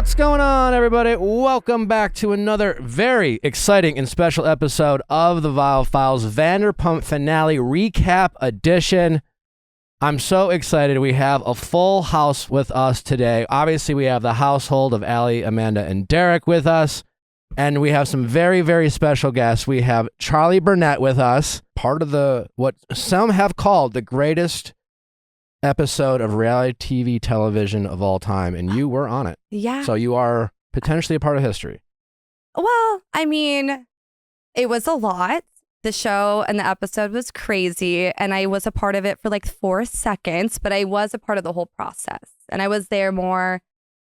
What's going on, everybody? Welcome back to another very exciting and special episode of the Viall Files Vanderpump Finale Recap Edition. I'm so excited. We have a full house with us today. Obviously, we have the household of Allie, Amanda, and Derek with us. And we have some very, very special guests. We have Charli Burnett with us, part of what some have called the greatest episode of reality TV television of all time, and you were on it. Yeah. So you are potentially a part of history. Well, I mean, it was a lot. The show and the episode was crazy, and I was a part of it for like 4 seconds, but I was a part of the whole process, and I was there more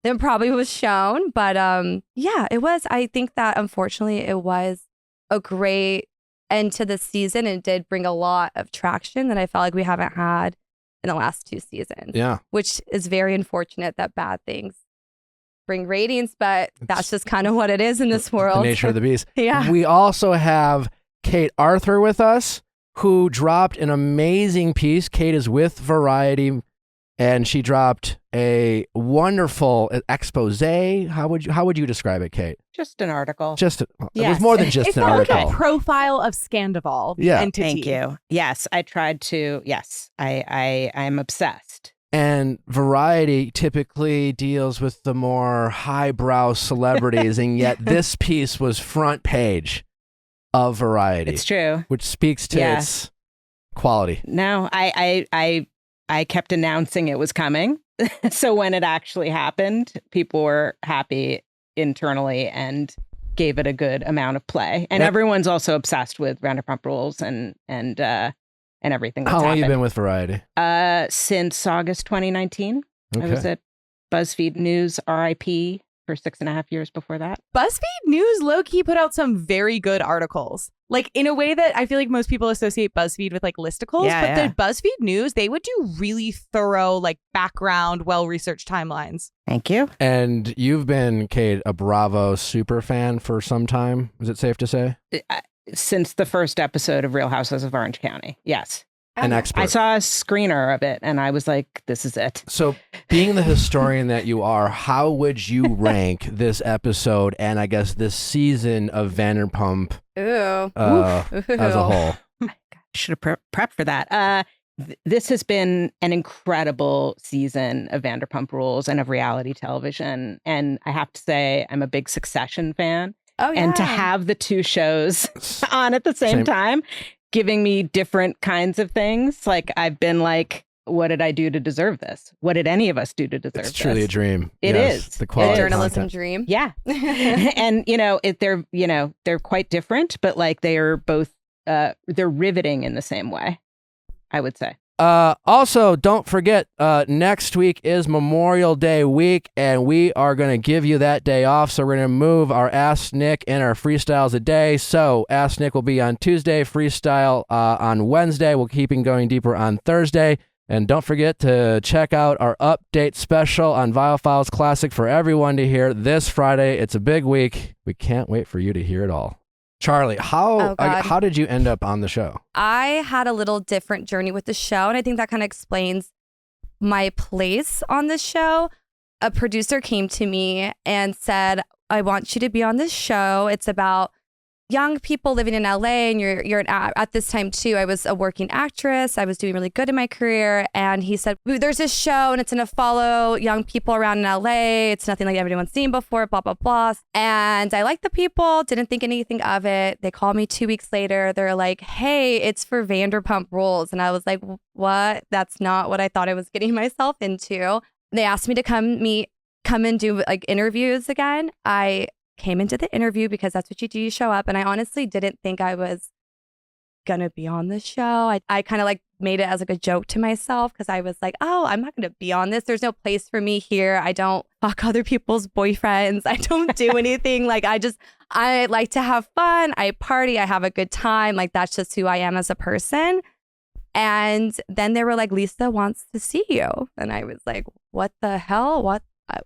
than probably was shown. But yeah, it was. I think that unfortunately it was a great end to the season, and it did bring a lot of traction that I felt like we haven't had in the last 2 seasons. Yeah. Which is very unfortunate that bad things bring ratings, but that's just kind of what it is in this world. The nature of the beast. Yeah. We also have Kate Aurthur with us, who dropped an amazing piece. Kate is with Variety, and she dropped a wonderful expose. How would you describe it, Kate? Just an article. It was more than just an article. Like a profile of Scandoval. Yeah. Entity. Thank you. Yes, I tried to. Yes, I'm obsessed. And Variety typically deals with the more highbrow celebrities, and yet this piece was front page of Variety. It's true. Which speaks to its quality. No, I kept announcing it was coming. So when it actually happened, people were happy internally and gave it a good amount of play. And everyone's also obsessed with Vanderpump Rules and everything that's How long happened. you been with Variety? Since August 2019. Okay. I was at BuzzFeed News RIP for 6.5 years before that. BuzzFeed News low-key put out some very good articles. Like, in a way that I feel like most people associate BuzzFeed with, like, listicles. The BuzzFeed News, they would do really thorough, like, background, well-researched timelines. Thank you. And you've been, Kate, a Bravo super fan for some time. Is it safe to say? Since the first episode of Real Housewives of Orange County. Yes. An expert. I saw a screener of it and I was like, this is it. So being the historian that you are, how would you rank this episode and I guess this season of Vanderpump as a whole? I should have prepped for that. This has been an incredible season of Vanderpump Rules and of reality television. And I have to say, I'm a big Succession fan. Oh, yeah. And to have the 2 shows on at the same time, giving me different kinds of things. Like, I've been like, what did I do to deserve this? What did any of us do to deserve this? It's truly a dream. It is. The quality journalism content. dream. Yeah. And, they're quite different, but like they are both, they're riveting in the same way, I would say. Also, don't forget, next week is Memorial Day week, and we are going to give you that day off. So we're going to move our Ask Nick and our freestyles a day. So Ask Nick will be on Tuesday, freestyle on Wednesday. We'll keep going deeper on Thursday. And don't forget to check out our update special on Viall Files Classic for everyone to hear this Friday. It's a big week. We can't wait for you to hear it all. Charli, how did you end up on the show? I had a little different journey with the show, and I think that kind of explains my place on the show. A producer came to me and said, I want you to be on this show. It's about young people living in LA, and you're at this time too. I was a working actress. I was doing really good in my career. And he said, there's this show and it's going to follow young people around in LA. It's nothing like anyone's seen before, blah, blah, blah. And I liked the people, didn't think anything of it. They called me 2 weeks later. They're like, hey, it's for Vanderpump Rules. And I was like, what? That's not what I thought I was getting myself into. They asked me to come and do like interviews again. I came into the interview because that's what you do. You show up. And I honestly didn't think I was going to be on the show. I kind of like made it as like a joke to myself because I was like, oh, I'm not going to be on this. There's no place for me here. I don't fuck other people's boyfriends. I don't do anything. Like, I like to have fun. I party. I have a good time. Like, that's just who I am as a person. And then they were like, Lisa wants to see you. And I was like, what the hell? What?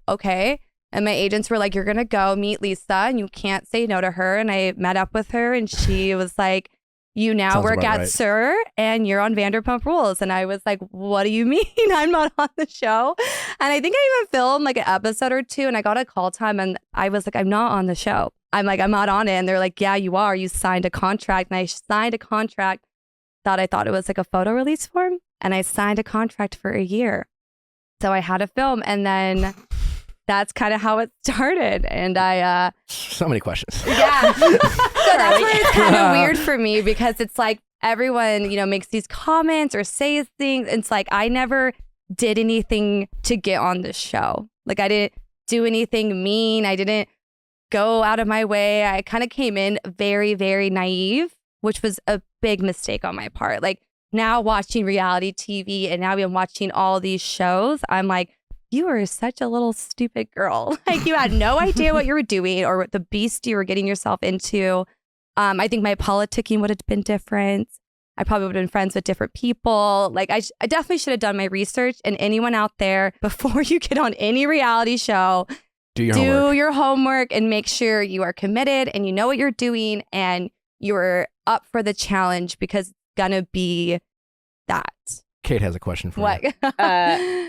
Okay. And my agents were like, you're going to go meet Lisa and you can't say no to her. And I met up with her and she was like, you now Sounds work about at right. Sir and you're on Vanderpump Rules. And I was like, what do you mean I'm not on the show? And I think I even filmed like an episode or two and I got a call time and I was like, I'm not on the show. I'm like, I'm not on it. And they're like, yeah, you are. You signed a contract. And I signed a contract. I thought it was like a photo release form. And I signed a contract for a year. So I had to film. And then that's kind of how it started. And I So many questions. yeah. So that's where it's kind of weird for me because it's like everyone, makes these comments or says things. It's like I never did anything to get on the show. Like I didn't do anything mean. I didn't go out of my way. I kind of came in very, very naive, which was a big mistake on my part. Like now watching reality TV and now I'm watching all these shows, I'm like, you were such a little stupid girl. Like you had no idea what you were doing or what the beast you were getting yourself into. I think my politicking would have been different. I probably would have been friends with different people. Like I definitely should have done my research. And anyone out there, before you get on any reality show, Do your homework and make sure you are committed and you know what you're doing and you're up for the challenge because it's gonna be that. Kate has a question for What? you.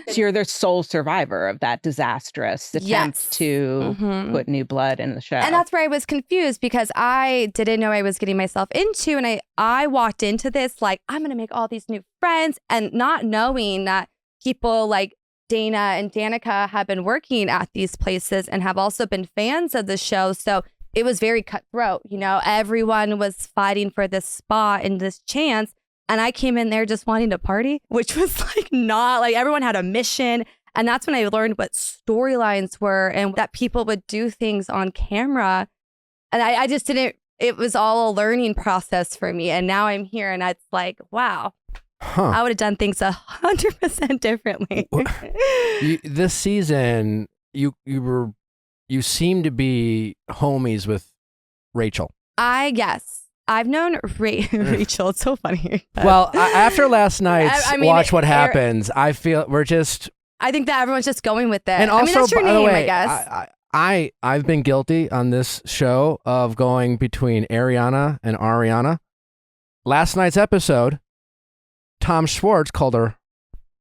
So you're the sole survivor of that disastrous attempt Yes. to put new blood in the show. And that's where I was confused because I didn't know I was getting myself into. And I walked into this like, I'm going to make all these new friends and not knowing that people like Dana and Danica have been working at these places and have also been fans of the show. So it was very cutthroat. Everyone was fighting for this spot and this chance. And I came in there just wanting to party, which was like not like everyone had a mission. And that's when I learned what storylines were and that people would do things on camera. And I just didn't, it was all a learning process for me. And now I'm here and it's like, wow, I would have done things 100% differently. This season, you seem to be homies with Rachel. Yes. I've known Rachel. It's so funny. Well, after last night's Watch What Happens, I feel I think that everyone's just going with it. And also, that's your by the name, way, I guess. I've been guilty on this show of going between Ariana and Ariana. Last night's episode, Tom Schwartz called her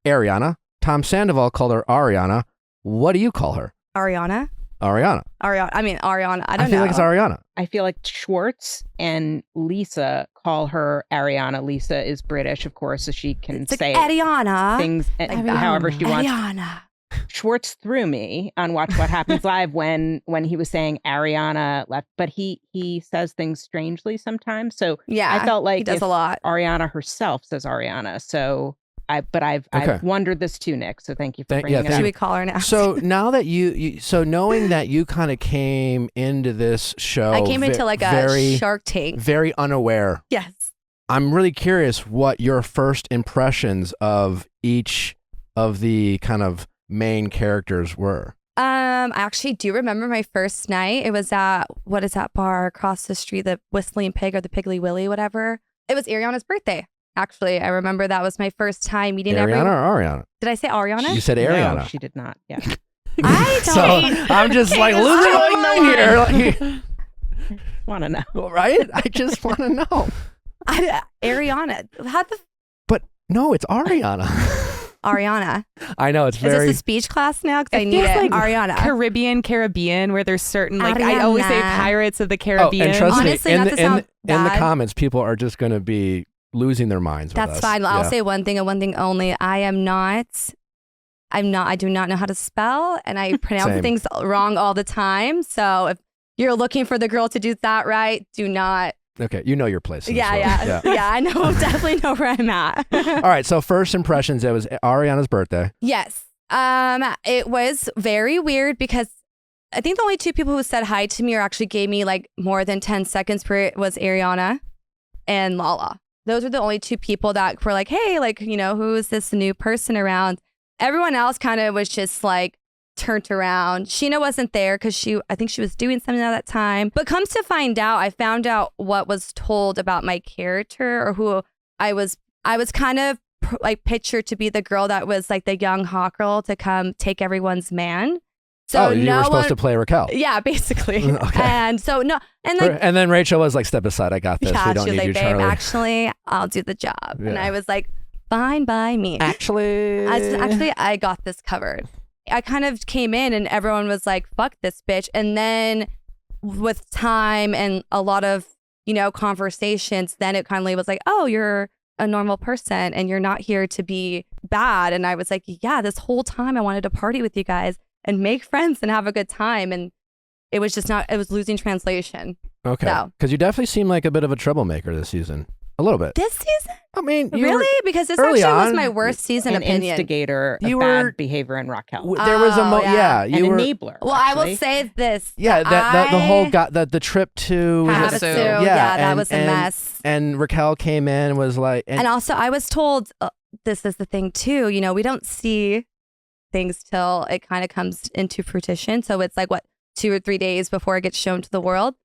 Ariana. Tom Sandoval called her Ariana. What do you call her? Ariana. Ariana. I mean, Ariana. I don't know. I feel like it's Ariana. I feel like Schwartz and Lisa call her Ariana. Lisa is British, of course, so she can It's say like Ariana. things however she wants. Ariana. Schwartz threw me on Watch What Happens Live when he was saying Ariana left, but he says things strangely sometimes. So Yeah, I felt like he does a lot. Ariana herself says Ariana. So I've wondered this too, Nick. So thank you for bringing it up. Should we call her now? So now that so knowing that you kind of came into this show, I came into like a Shark Tank. very unaware. Yes. I'm really curious what your first impressions of each of the kind of main characters were. I actually do remember my first night. It was at, what is that bar across the street? The Whistling Pig or the Piggly Willy, whatever. It was Ariana's birthday. Actually, I remember that was my first time meeting everyone. Ariana or Ariana? Did I say Ariana? You said Ariana. No, she did not. Yeah. I don't. So I'm just like losing my mind here. Want to know? Right? I just want to know. Ariana. But no, it's Ariana. Ariana. I know it's Is very. this a speech class now? Because I need feels it. like Ariana. Caribbean, where there's certain, like, I always say Ariana. Pirates of the Oh, Caribbean. and trust Honestly, me, not to sound in the bad. comments, people are just going to be losing their minds with That's us. fine. I'll Yeah. say one thing and one thing only. I do not know how to spell and I pronounce Same. things wrong all the time. So if you're looking for the girl to do that right, do not. Okay, you know your place. in this Yeah. world. Yeah, I know. Definitely know where I'm at. All right, so first impressions, it was Ariana's birthday. Yes. It was very weird because I think the only two people who said hi to me or actually gave me like more than 10 seconds per was Ariana and Lala. Those were the only two people that were like, hey, like, who is this new person around? Everyone else kind of was just like turned around. Sheena wasn't there because I think she was doing something at that time. But comes to find out, I found out what was told about my character or who I was kind of like pictured to be the girl that was like the young hot girl to come take everyone's man. So you were supposed to play Raquel. Yeah, basically. Okay. And so and then Rachel was like, "Step aside, I got this. Yeah, We don't she was need like, you, babe, Charli." actually, I'll do the job. Yeah. And I was like, fine by me. Actually, I got this covered. I kind of came in and everyone was like, fuck this bitch. And then with time and a lot of, conversations, then it kind of was like, oh, you're a normal person and you're not here to be bad. And I was like, yeah, this whole time I wanted to party with you guys and make friends and have a good time. And it was just it was losing translation. Okay. Because you definitely seem like a bit of a troublemaker this season. A little bit. This season? I mean, really? Because this actually was my worst season an opinion. Instigator of bad behavior in Raquel. There was a you were an enabler. Well, actually. I will say this. Yeah, the whole the trip to Havasu. Yeah, that was a mess. And Raquel came in and was like, and also I was told this is the thing too. We don't see things till it kind of comes into fruition. So it's like 2 or 3 days before it gets shown to the world.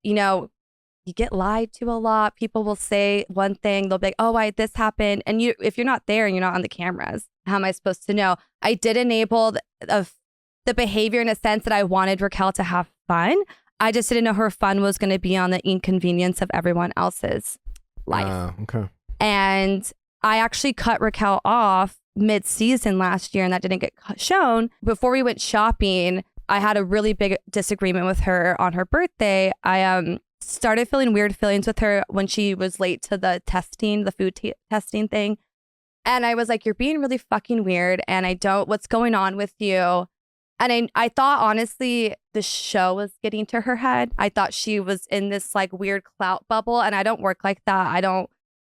You get lied to a lot. People will say one thing. They'll be like, oh, this happened. And if you're not there and you're not on the cameras, how am I supposed to know? I did enable the behavior in a sense that I wanted Raquel to have fun. I just didn't know her fun was going to be on the inconvenience of everyone else's life. Okay. And I actually cut Raquel off mid-season last year and that didn't get shown. Before we went shopping, I had a really big disagreement with her on her birthday. I started feeling weird feelings with her when she was late to the testing, the food testing thing. And I was like, you're being really fucking weird. And what's going on with you? And I thought, honestly, the show was getting to her head. I thought she was in this like weird clout bubble. And I don't work like that. I don't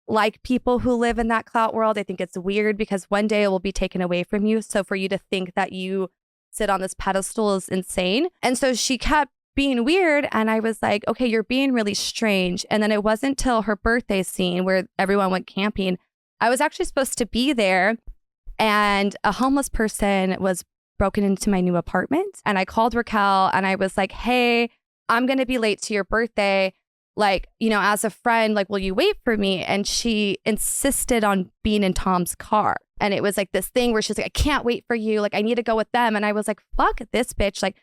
like people who live in that clout world. I think it's weird because one day it will be taken away from you. So for you to think that you sit on this pedestal is insane. And so she kept being weird. And I was like, okay, you're being really strange. And then it wasn't till her birthday scene where everyone went camping. I was actually supposed to be there and a homeless person was broken into my new apartment. And I called Raquel and I was like, hey, I'm going to be late to your birthday. Like, as a friend, like, will you wait for me? And she insisted on being in Tom's car. And it was like this thing where she's like, I can't wait for you. Like, I need to go with them. And I was like, fuck this bitch. Like,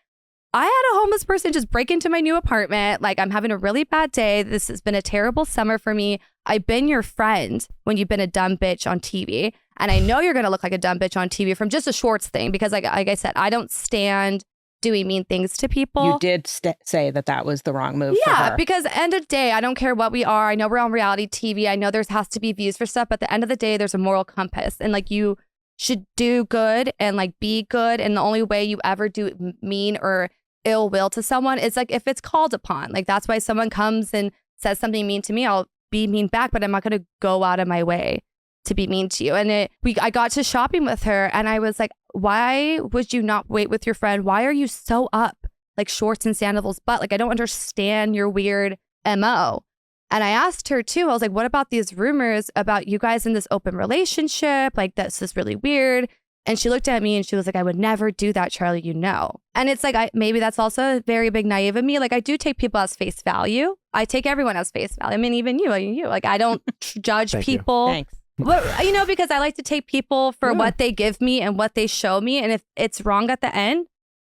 I had a homeless person just break into my new apartment. Like, I'm having a really bad day. This has been a terrible summer for me. I've been your friend when you've been a dumb bitch on TV. And I know you're going to look like a dumb bitch on TV from just a Schwartz thing. Because like I said, I don't stand doing mean things to people. You did say that was the wrong move for her. Because end of the day, I don't care what we are. I know we're on reality TV. I know there has to be views for stuff. But at the end of the day, there's a moral compass. And like you should do good and like be good. And the only way you ever do mean or ill will to someone is like if it's called upon. Like that's why someone comes and says something mean to me, I'll be mean back, but I'm not going to go out of my way to be mean to you. And I got to shopping with her and I was like, why would you not wait with your friend? Why are you so up like Schwartz and Sandoval's butt? Like I don't understand your weird MO. And I asked her too, I was like, what about these rumors about you guys in this open relationship? Like this is really weird. And she looked at me and she was like, I would never do that, Charli, And it's like, maybe that's also a very big naive of me. Like I do take people as face value. I take everyone as face value. I mean, even you. Like I don't judge people. Thanks. But, because I like to take people for what they give me and what they show me. And if it's wrong at the end,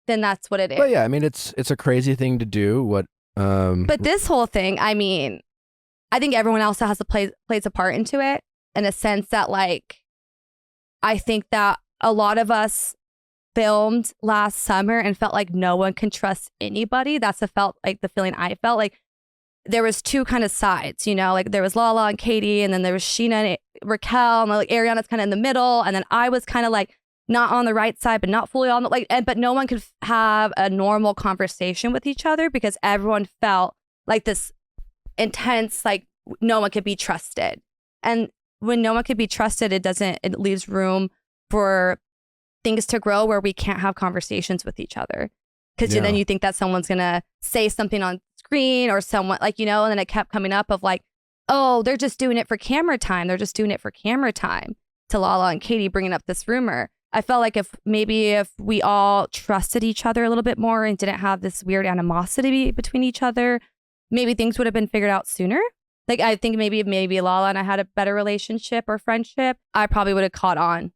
then that's what it is. But yeah, I mean, it's a crazy thing to do. But this whole thing, I mean, I think everyone else has to plays a part into it in a sense that like, I think that a lot of us filmed last summer and felt like no one can trust anybody. That's felt like the feeling I felt like. There was two kind of sides, like there was Lala and Katie, and then there was Sheena and Raquel, and like Ariana's kind of in the middle, and then I was kind of like not on the right side, but not fully on the but no one could have a normal conversation with each other because everyone felt like this intense, like no one could be trusted. And when no one could be trusted, it leaves room for things to grow where we can't have conversations with each other. Because then you think that someone's going to say something on screen or someone and then it kept coming up of like, oh, they're just doing it for camera time. They're just doing it for camera time to Lala and Katie bringing up this rumor. I felt like if we all trusted each other a little bit more and didn't have this weird animosity between each other, maybe things would have been figured out sooner. Like, I think maybe Lala and I had a better relationship or friendship, I probably would have caught on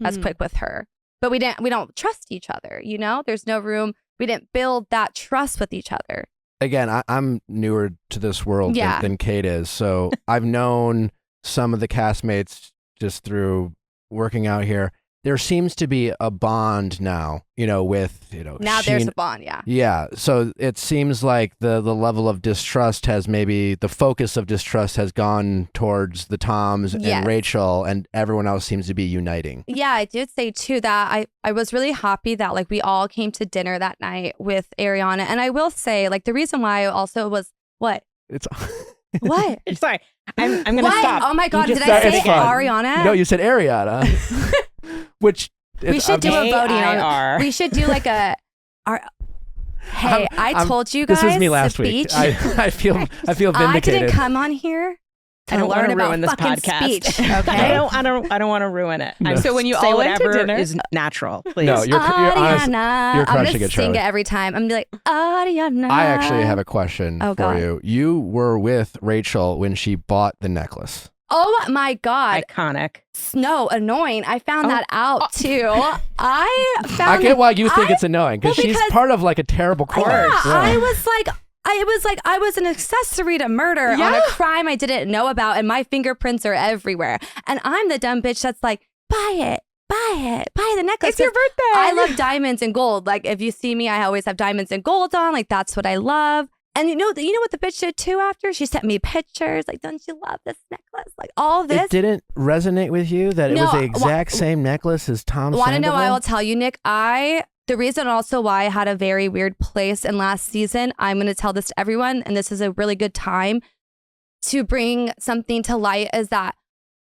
as quick with her. but we don't trust each other, you know? There's no room. We didn't build that trust with each other. Again, I'm newer to this world than Kate is. So I've known some of the castmates just through working out here. There seems to be a bond now, with, Now there's a bond, yeah. Yeah. So it seems like the level of distrust the focus of distrust has gone towards the Toms and Rachel, and everyone else seems to be uniting. Yeah, I did say too that I was really happy that like we all came to dinner that night with Ariana. And I will say like the reason why I also was what? It's what? Sorry. I'm going to stop. Oh my God. Did I say Ariana? No, you said Ariana. Which we should do a voting on. We should do like a. Hey, I told you guys. This was me last week. I feel vindicated. I didn't come on here to learn about this fucking podcast. speech. Okay, I don't want to ruin it. No. So when you say all whatever went to dinner, is natural, please. No, you're honest, you're crushing I'm gonna sing it every time. I'm gonna be like Ariana. I actually have a question for God. you. You were with Rachel when she bought the necklace. Oh my God. Iconic. No, annoying. I found that out too. I get why you think it's annoying because she's part of like a terrible chorus. Yeah, I was an accessory to murder on a crime I didn't know about, and my fingerprints are everywhere. And I'm the dumb bitch that's like, buy the necklace. It's your birthday. I love diamonds and gold. Like if you see me, I always have diamonds and gold on. Like that's what I love. And you know what the bitch did too after? She sent me pictures. Like, don't you love this necklace? Like all this. It didn't resonate with you that it was the exact same necklace as Tom Sandoval? Want to know? I will tell you, Nick. The reason also why I had a very weird place in last season, I'm going to tell this to everyone, and this is a really good time to bring something to light, is that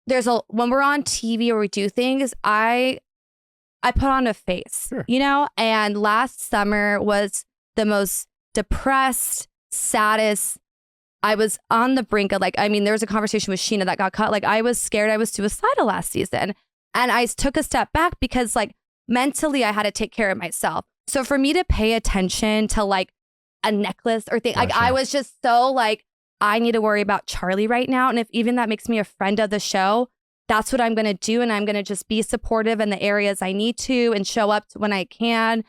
when we're on TV or we do things, I put on a face, and last summer was the most depressed, saddest. I was on the brink of there was a conversation with Sheena that got cut. Like I was scared I was suicidal last season. And I took a step back because mentally I had to take care of myself. So for me to pay attention to a necklace or thing, I was just so I need to worry about Charli right now. And if even that makes me a friend of the show, that's what I'm going to do. And I'm going to just be supportive in the areas I need to and show up when I can.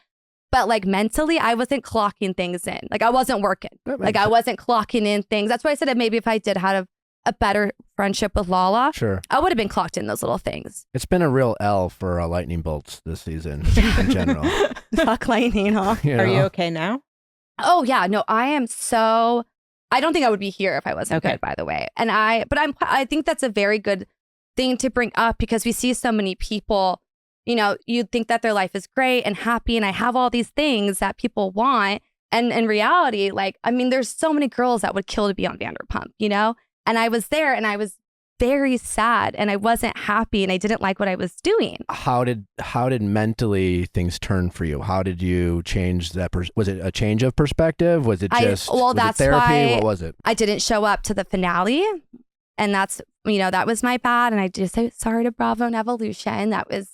But mentally, I wasn't clocking things in. I wasn't working. I wasn't clocking in things. That's why I said that maybe if I did have a better friendship with Lala, sure, I would have been clocked in those little things. It's been a real L for lightning bolts this season in general. Fuck lightning, huh? Are you okay now? Oh yeah, no, I am so. I don't think I would be here if I wasn't good, by the way. And I think that's a very good thing to bring up because we see so many people. You'd think that their life is great and happy, and I have all these things that people want. And in reality, there's so many girls that would kill to be on Vanderpump, And I was there, and I was very sad, and I wasn't happy, and I didn't like what I was doing. How did mentally things turn for you? How did you change that? Was it a change of perspective? Was it just that's therapy? Why what was it? I didn't show up to the finale, and that's that was my bad. And I just say sorry to Bravo and Evolution. That was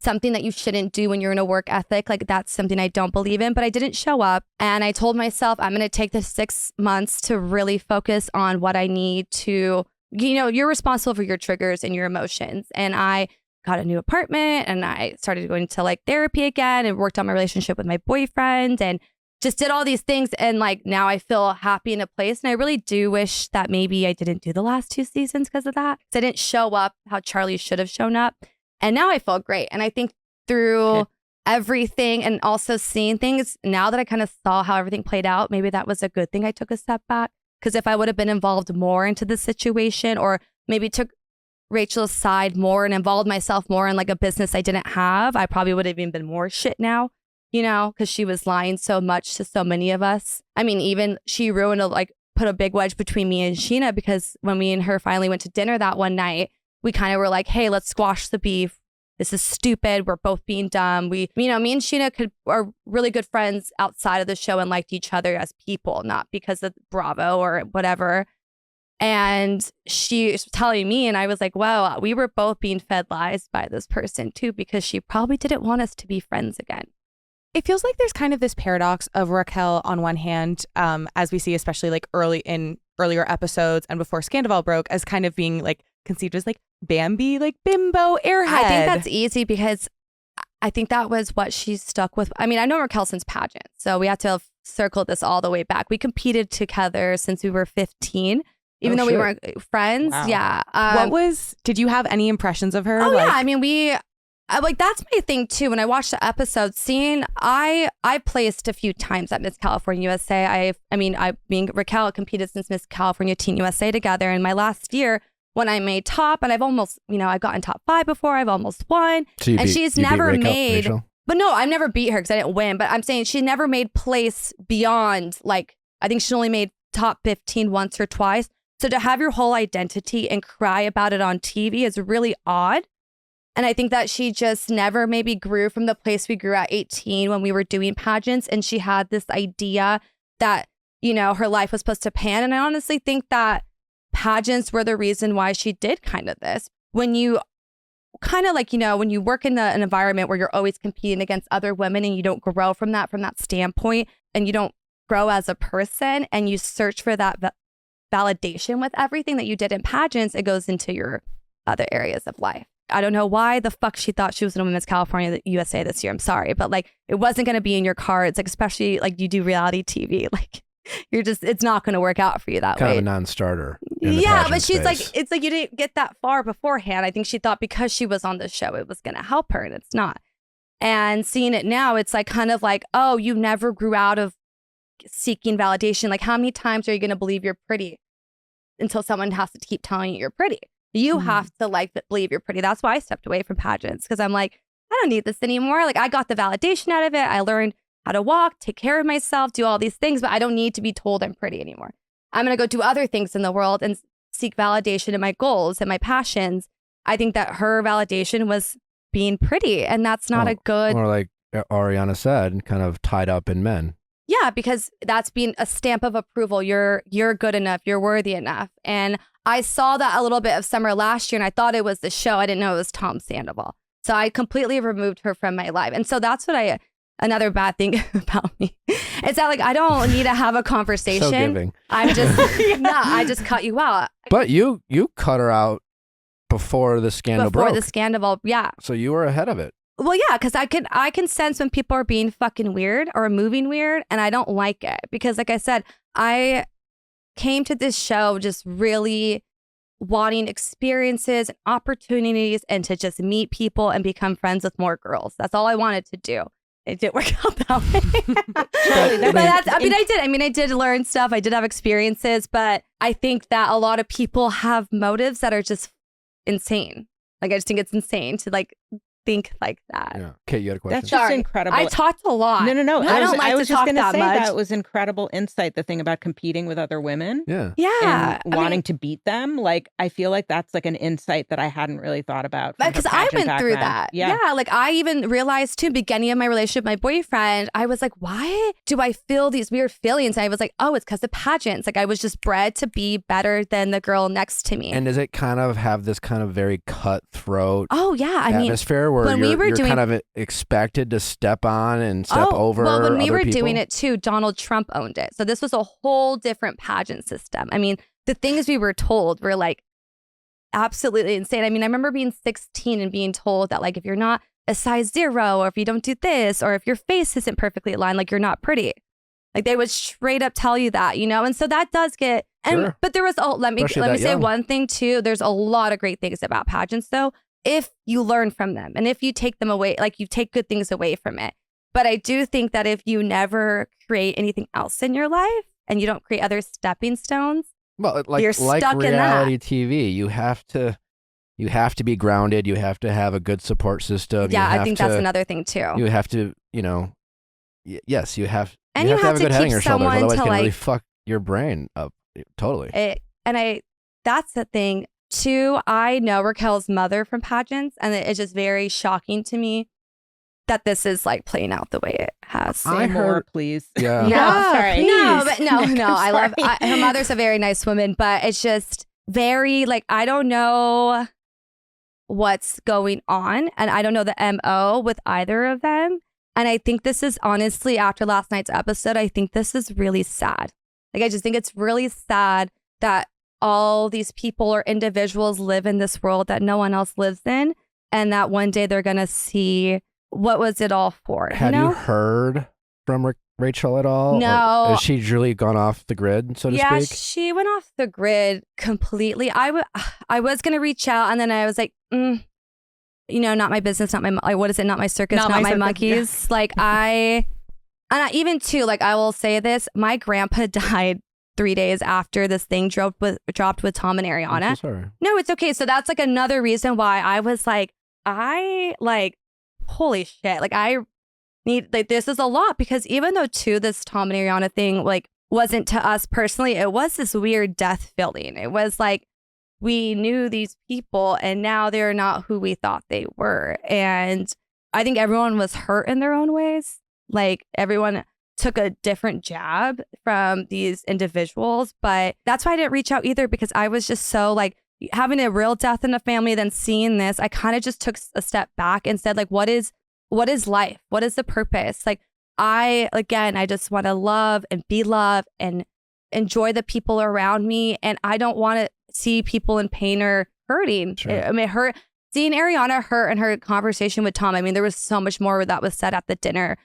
something that you shouldn't do when you're in a work ethic. That's something I don't believe in, but I didn't show up. And I told myself I'm going to take the 6 months to really focus on what I need to, you're responsible for your triggers and your emotions. And I got a new apartment and I started going to therapy again and worked on my relationship with my boyfriend and just did all these things. And now I feel happy in a place. And I really do wish that maybe I didn't do the last 2 seasons because of that. Because I didn't show up how Charli should have shown up. And now I feel great. And I think through everything and also seeing things, now that I kind of saw how everything played out, maybe that was a good thing I took a step back. Because if I would have been involved more into the situation or maybe took Rachel's side more and involved myself more in a business I didn't have, I probably would have even been more shit now, because she was lying so much to so many of us. Even she ruined put a big wedge between me and Sheena because when me and her finally went to dinner that one night, we kind of were like, hey, let's squash the beef. This is stupid. We're both being dumb. Me and Sheena are really good friends outside of the show and liked each other as people, not because of Bravo or whatever. And she was telling me, and I was like, wow, we were both being fed lies by this person too, because she probably didn't want us to be friends again. It feels like there's kind of this paradox of Raquel on one hand, as we see, especially earlier episodes and before Scandoval broke, as kind of being conceived as Bambi, bimbo, airhead. I think that's easy because I think that was what she stuck with. I mean, I know Raquel since pageant, so we have to circle this all the way back. We competed together since we were 15, even though we weren't friends. Wow. Yeah. Did you have any impressions of her? Oh, yeah. I mean, that's my thing too. When I watched the episode, I placed a few times at Miss California USA. Being Raquel competed since Miss California Teen USA together. And my last year when I made top, and I've almost, I've gotten top 5 before, I've almost won. So she's never made, Rachel? But no, I've never beat her because I didn't win. But I'm saying she never made place beyond, like, I think she only made top 15 once or twice. So to have your whole identity and cry about it on TV is really odd. And I think that she just never maybe grew from the place we grew at 18 when we were doing pageants. And she had this idea that, her life was supposed to pan. And I honestly think that pageants were the reason why she did kind of this. When you kind of like, when you work in an environment where you're always competing against other women and you don't grow from that standpoint, and you don't grow as a person, and you search for that validation with everything that you did in pageants, it goes into your other areas of life. I don't know why the fuck she thought she was going to win Miss California USA this year. I'm sorry, but like, it wasn't going to be in your cards, like, especially like you do reality TV, like it's not going to work out for you that way. Kind of a non-starter. Yeah, but she's like, it's like you didn't get that far beforehand. I think she thought because she was on the show, it was going to help her, and it's not. And seeing it now, it's like kind of like, oh, you never grew out of seeking validation. Like, how many times are you going to believe you're pretty until someone has to keep telling you you're pretty? You have to believe you're pretty. That's why I stepped away from pageants, because I'm like, I don't need this anymore. Like, I got the validation out of it. I learned how to walk, take care of myself, do all these things, but I don't need to be told I'm pretty anymore. I'm going to go do other things in the world and seek validation in my goals and my passions. I think that her validation was being pretty, and that's not a good... Or like Ariana said, kind of tied up in men. Yeah, because that's being a stamp of approval. You're good enough. You're worthy enough. And I saw that a little bit of summer last year, and I thought it was the show. I didn't know it was Tom Sandoval. So I completely removed her from my life. And so that's what another bad thing about me. It's that, like, I don't need to have a conversation. So giving. I'm just, I just cut you out. But you cut her out before the scandal broke. Before the scandal, yeah. So you were ahead of it. Well, yeah, because I can sense when people are being fucking weird or moving weird, and I don't like it. Because like I said, I came to this show just really wanting experiences and opportunities and to just meet people and become friends with more girls. That's all I wanted to do. It didn't work out that way. I did learn stuff. I did have experiences, but I think that a lot of people have motives that are just insane. Like, I just think it's insane to like think like that. Yeah. Kate, you had a question? That's just incredible. I talked a lot. No. I don't like to talk that much. That was incredible insight, the thing about competing with other women. Yeah. Yeah. And wanting to beat them. Like, I feel like that's like an insight that I hadn't really thought about. Because I went through that. Yeah. Like, I even realized too, beginning of my relationship with my boyfriend, I was like, why do I feel these weird feelings? And I was like, oh, it's because of pageants. Like, I was just bred to be better than the girl next to me. And does it kind of have this kind of very cutthroat atmosphere where you're kind of expected to step on and step over well, when we other were people? doing it too, Donald Trump owned it. So this was a whole different pageant system. I mean, the things we were told were like absolutely insane. I mean, I remember being 16 and being told that, like, if you're not a size 0, or if you don't do this, or if your face isn't perfectly aligned, like, you're not pretty. Like, they would straight up tell you that, and so that does get, Sure. But there was, let me say one thing too. There's a lot of great things about pageants though, if you learn from them and if you take them away, like, you take good things away from it. But I do think that if you never create anything else in your life and you don't create other stepping stones, well, like, you're like stuck in reality that. TV, you have to be grounded. You have to have a good support system. Yeah, I think that's another thing too. You have to, yes, you have. And you have to have a good head on keep your shoulders, someone otherwise to, it can really like, fuck your brain up. Totally. That's the thing too. I know Raquel's mother from pageants, and it's just very shocking to me that this is like playing out the way it has. Say more, please. Yeah. Sorry. No. I love her mother's a very nice woman, but it's just very like, I don't know what's going on, and I don't know the MO with either of them. And I think this is honestly, after last night's episode, I think this is really sad. Like, I just think it's really sad that all these people or individuals live in this world that no one else lives in, and that one day they're going to see what was it all for? Have you heard from Rachel at all? No. Or has she really gone off the grid, so to speak? Yeah, she went off the grid completely. I was going to reach out, and then I was like, not my business, not my, what is it? Not my circus, not my monkeys. Yeah. Like even too, like I will say this, my grandpa died 3 days after this thing dropped with Tom and Ariana. I'm so sorry. No, it's okay. So that's like another reason why I was like, holy shit. Like I need, like, this is a lot, because even though too, this Tom and Ariana thing, like, wasn't to us personally, it was this weird death feeling. It was like, we knew these people and now they're not who we thought they were. And I think everyone was hurt in their own ways. Like everyone took a different jab from these individuals, but that's why I didn't reach out either, because I was just so like, having a real death in the family, then seeing this, I kind of just took a step back and said, like, what is life? What is the purpose? Like, I just want to love and be loved and enjoy the people around me. And I don't want to see people in pain or hurting. Sure. I mean, seeing Ariana hurt in her conversation with Tom, I mean, there was so much more that was said at the dinner.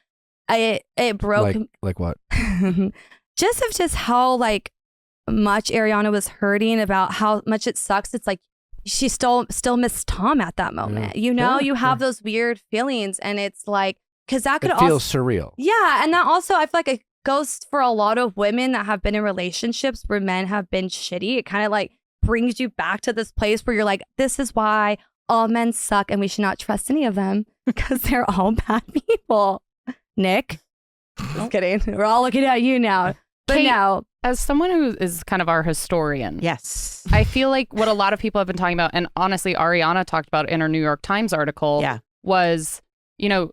It broke. Like what? just how like much Ariana was hurting about how much it sucks. It's like she still missed Tom at that moment. You know, you have those weird feelings, and it's like, because that could also feels surreal. Yeah, and that also, I feel like it goes for a lot of women that have been in relationships where men have been shitty. It kind of like brings you back to this place where you're like, this is why all men suck and we should not trust any of them, because they're all bad people. Nick, just kidding. We're all looking at you now. But Kate, no. As someone who is kind of our historian, Yes, I feel like what a lot of people have been talking about, and honestly, Ariana talked about in her New York Times article, was, Tom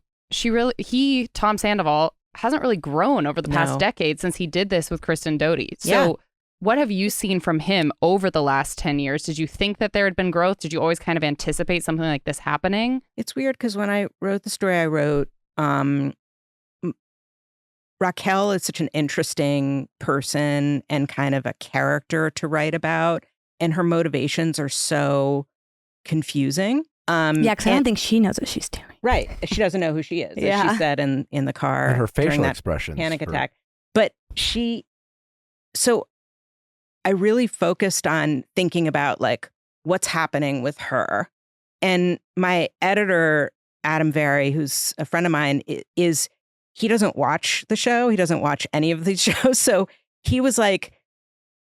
Sandoval hasn't really grown over the past decade since he did this with Kristen Doty. So what have you seen from him over the last 10 years? Did you think that there had been growth? Did you always kind of anticipate something like this happening? It's weird because when I wrote the story I wrote, Raquel is such an interesting person and kind of a character to write about, and her motivations are so confusing. Because I don't think she knows what she's doing. Right. She doesn't know who she is, as she said in the car. And her facial during that expressions. panic attack. But so I really focused on thinking about like what's happening with her. And my editor, Adam Vary, who's a friend of mine, he doesn't watch the show. He doesn't watch any of these shows. So he was like,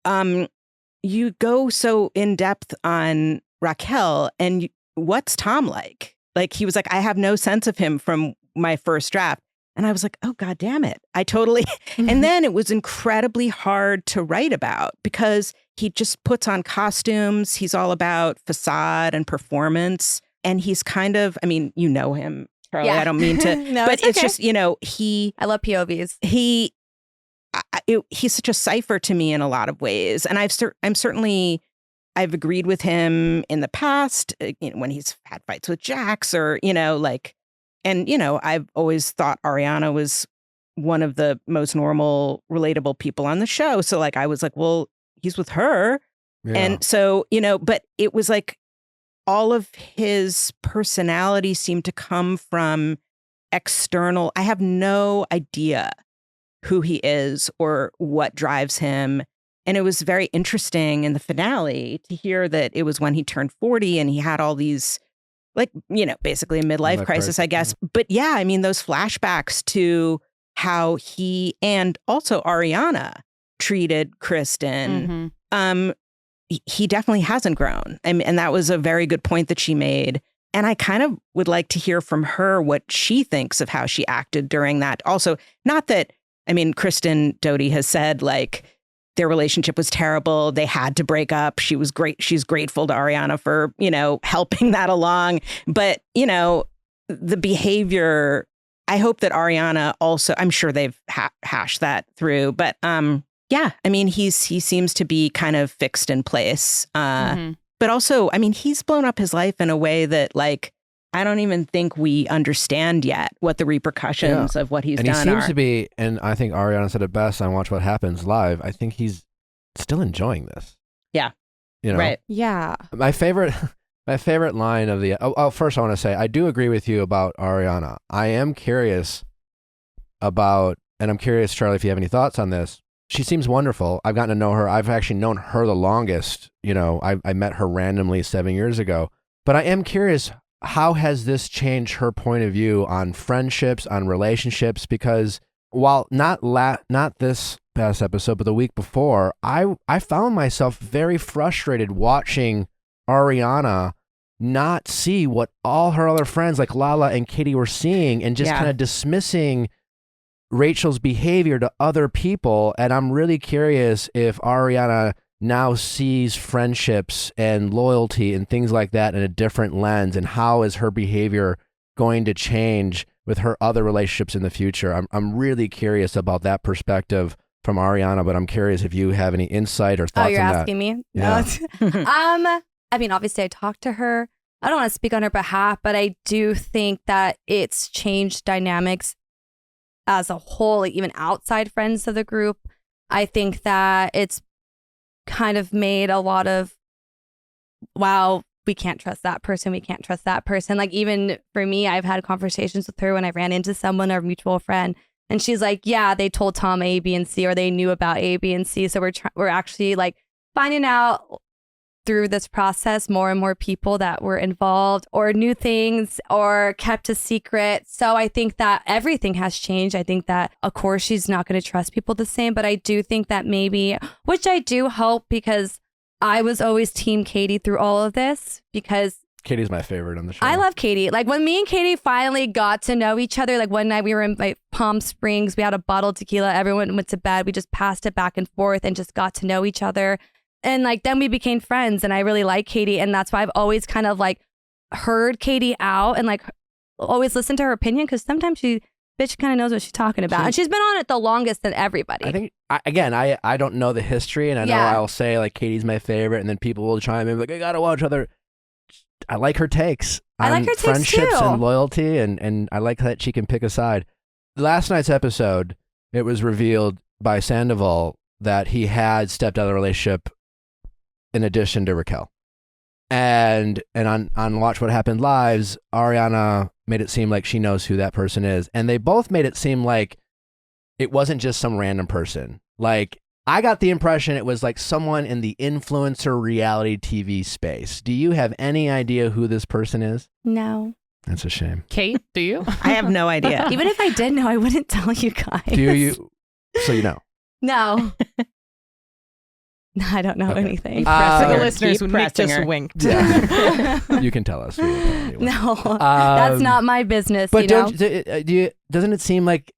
you go so in depth on Raquel, and what's Tom like? Like, he was like, I have no sense of him from my first draft. And I was like, oh, God damn it. I totally. And then it was incredibly hard to write about because he just puts on costumes. He's all about facade and performance. And he's kind of, I mean, you know him, Charli. Yeah. I don't mean to, no, but it's just, I love POVs. He's such a cipher to me in a lot of ways. And I've agreed with him in the past, when he's had fights with Jax or, I've always thought Ariana was one of the most normal, relatable people on the show. So like, I was like, well, he's with her. Yeah. And so, but it was like all of his personality seemed to come from external. I have no idea who he is or what drives him. And it was very interesting in the finale to hear that it was when he turned 40 and he had all these, basically a midlife crisis, I guess. Yeah. But yeah, I mean, those flashbacks to how he and also Ariana treated Kristen, he definitely hasn't grown. And that was a very good point that she made. And I kind of would like to hear from her what she thinks of how she acted during that. Also, not that, Kristen Doty has said, like, their relationship was terrible. They had to break up. She was great. She's grateful to Ariana for, helping that along. But, the behavior, I hope that Ariana also, I'm sure they've hashed that through. But yeah, he seems to be kind of fixed in place. But also, he's blown up his life in a way that, like, I don't even think we understand yet what the repercussions of what he's done are. And he seems to be, and I think Ariana said it best on Watch What Happens Live, I think he's still enjoying this. Yeah. Right. Yeah. My favorite My favorite line of the... first I want to say, I do agree with you about Ariana. I am curious about, and I'm curious, Charli, if you have any thoughts on this. She seems wonderful. I've gotten to know her. I've actually known her the longest. You know, I met her randomly 7 years ago. But I am curious, how has this changed her point of view on friendships, on relationships? Because while not this past episode, but the week before, I found myself very frustrated watching Ariana not see what all her other friends like Lala and Katie were seeing, and just kind of dismissing Rachel's behavior to other people. And I'm really curious if Ariana now sees friendships and loyalty and things like that in a different lens, and how is her behavior going to change with her other relationships in the future. I'm really curious about that perspective from Ariana, but I'm curious if you have any insight or thoughts on that. Oh, you're asking me? Yeah. No. I mean, obviously I talked to her. I don't want to speak on her behalf, but I do think that it's changed dynamics as a whole, like even outside friends of the group. I think that it's kind of made a lot of, wow, we can't trust that person. We can't trust that person. Like even for me, I've had conversations with her when I ran into someone, our mutual friend, and she's like, yeah, they told Tom A, B, and C, or they knew about A, B, and C. So we're actually like finding out through this process more and more people that were involved or knew things or kept a secret. So I think that everything has changed. I think that, of course, she's not going to trust people the same, but I do think that maybe, which I do hope, because I was always team Katie through all of this, because Katie's my favorite on the show. I love Katie. Like when me and Katie finally got to know each other, like one night we were in like Palm Springs, we had a bottle of tequila, everyone went to bed, we just passed it back and forth and just got to know each other. And like then we became friends, and I really like Katie, and that's why I've always kind of like heard Katie out and like always listened to her opinion, because sometimes bitch kind of knows what she's talking about, and she's been on it the longest than everybody. I think I don't know the history, and I know I'll say like Katie's my favorite, and then people will chime in like, I gotta watch other. I like her takes. I like her takes friendships too. And loyalty, and I like that she can pick a side. Last night's episode, it was revealed by Sandoval that he had stepped out of the relationship in addition to Raquel. And on Watch What Happened Lives, Ariana made it seem like she knows who that person is. And they both made it seem like it wasn't just some random person. Like, I got the impression it was like someone in the influencer reality TV space. Do you have any idea who this person is? No. That's a shame. Kate, do you? I have no idea. Even if I did know, I wouldn't tell you guys. Do you? So you know. No. No, I don't know anything. For the her. listeners, Keep Nick just pressing her. winked. Yeah. You can tell us. We will tell anyone. No, that's not my business. But you know? doesn't it seem like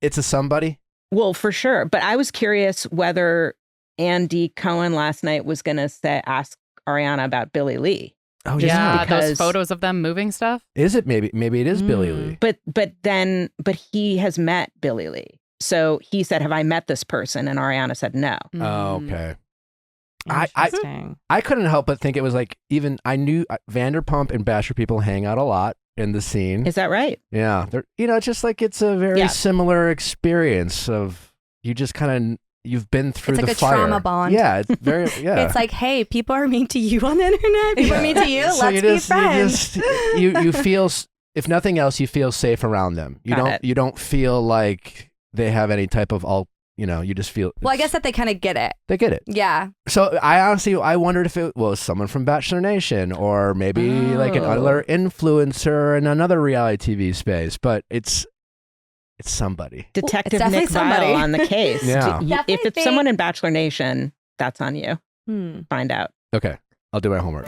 it's a somebody? Well, for sure. But I was curious whether Andy Cohen last night was going to ask Ariana about Billy Lee. Oh, Yeah, because- those photos of them moving stuff. Is it maybe it is Billy Lee? But he has met Billy Lee. So he said, have I met this person? And Ariana said no. Oh, okay. Interesting. I couldn't help but think it was like, even I knew Vanderpump and Bachelor people hang out a lot in the scene. Is that right? Yeah, it's just like it's a very similar experience of you just kind of you've been through It's the like a fire. trauma bond. Yeah, it's very It's like, hey, people are mean to you on the internet. People are mean to you. So Let's be friends. You feel, if nothing else, you feel safe around them. You don't feel like they have any type of you just feel. Well, I guess that they kind of get it. They get it. Yeah. So I wondered if it was someone from Bachelor Nation or maybe like another influencer in another reality TV space, but it's somebody. Detective It's definitely Nick somebody. Viall on the case. Yeah. If it's someone in Bachelor Nation, that's on you. Find out. Okay, I'll do my homework.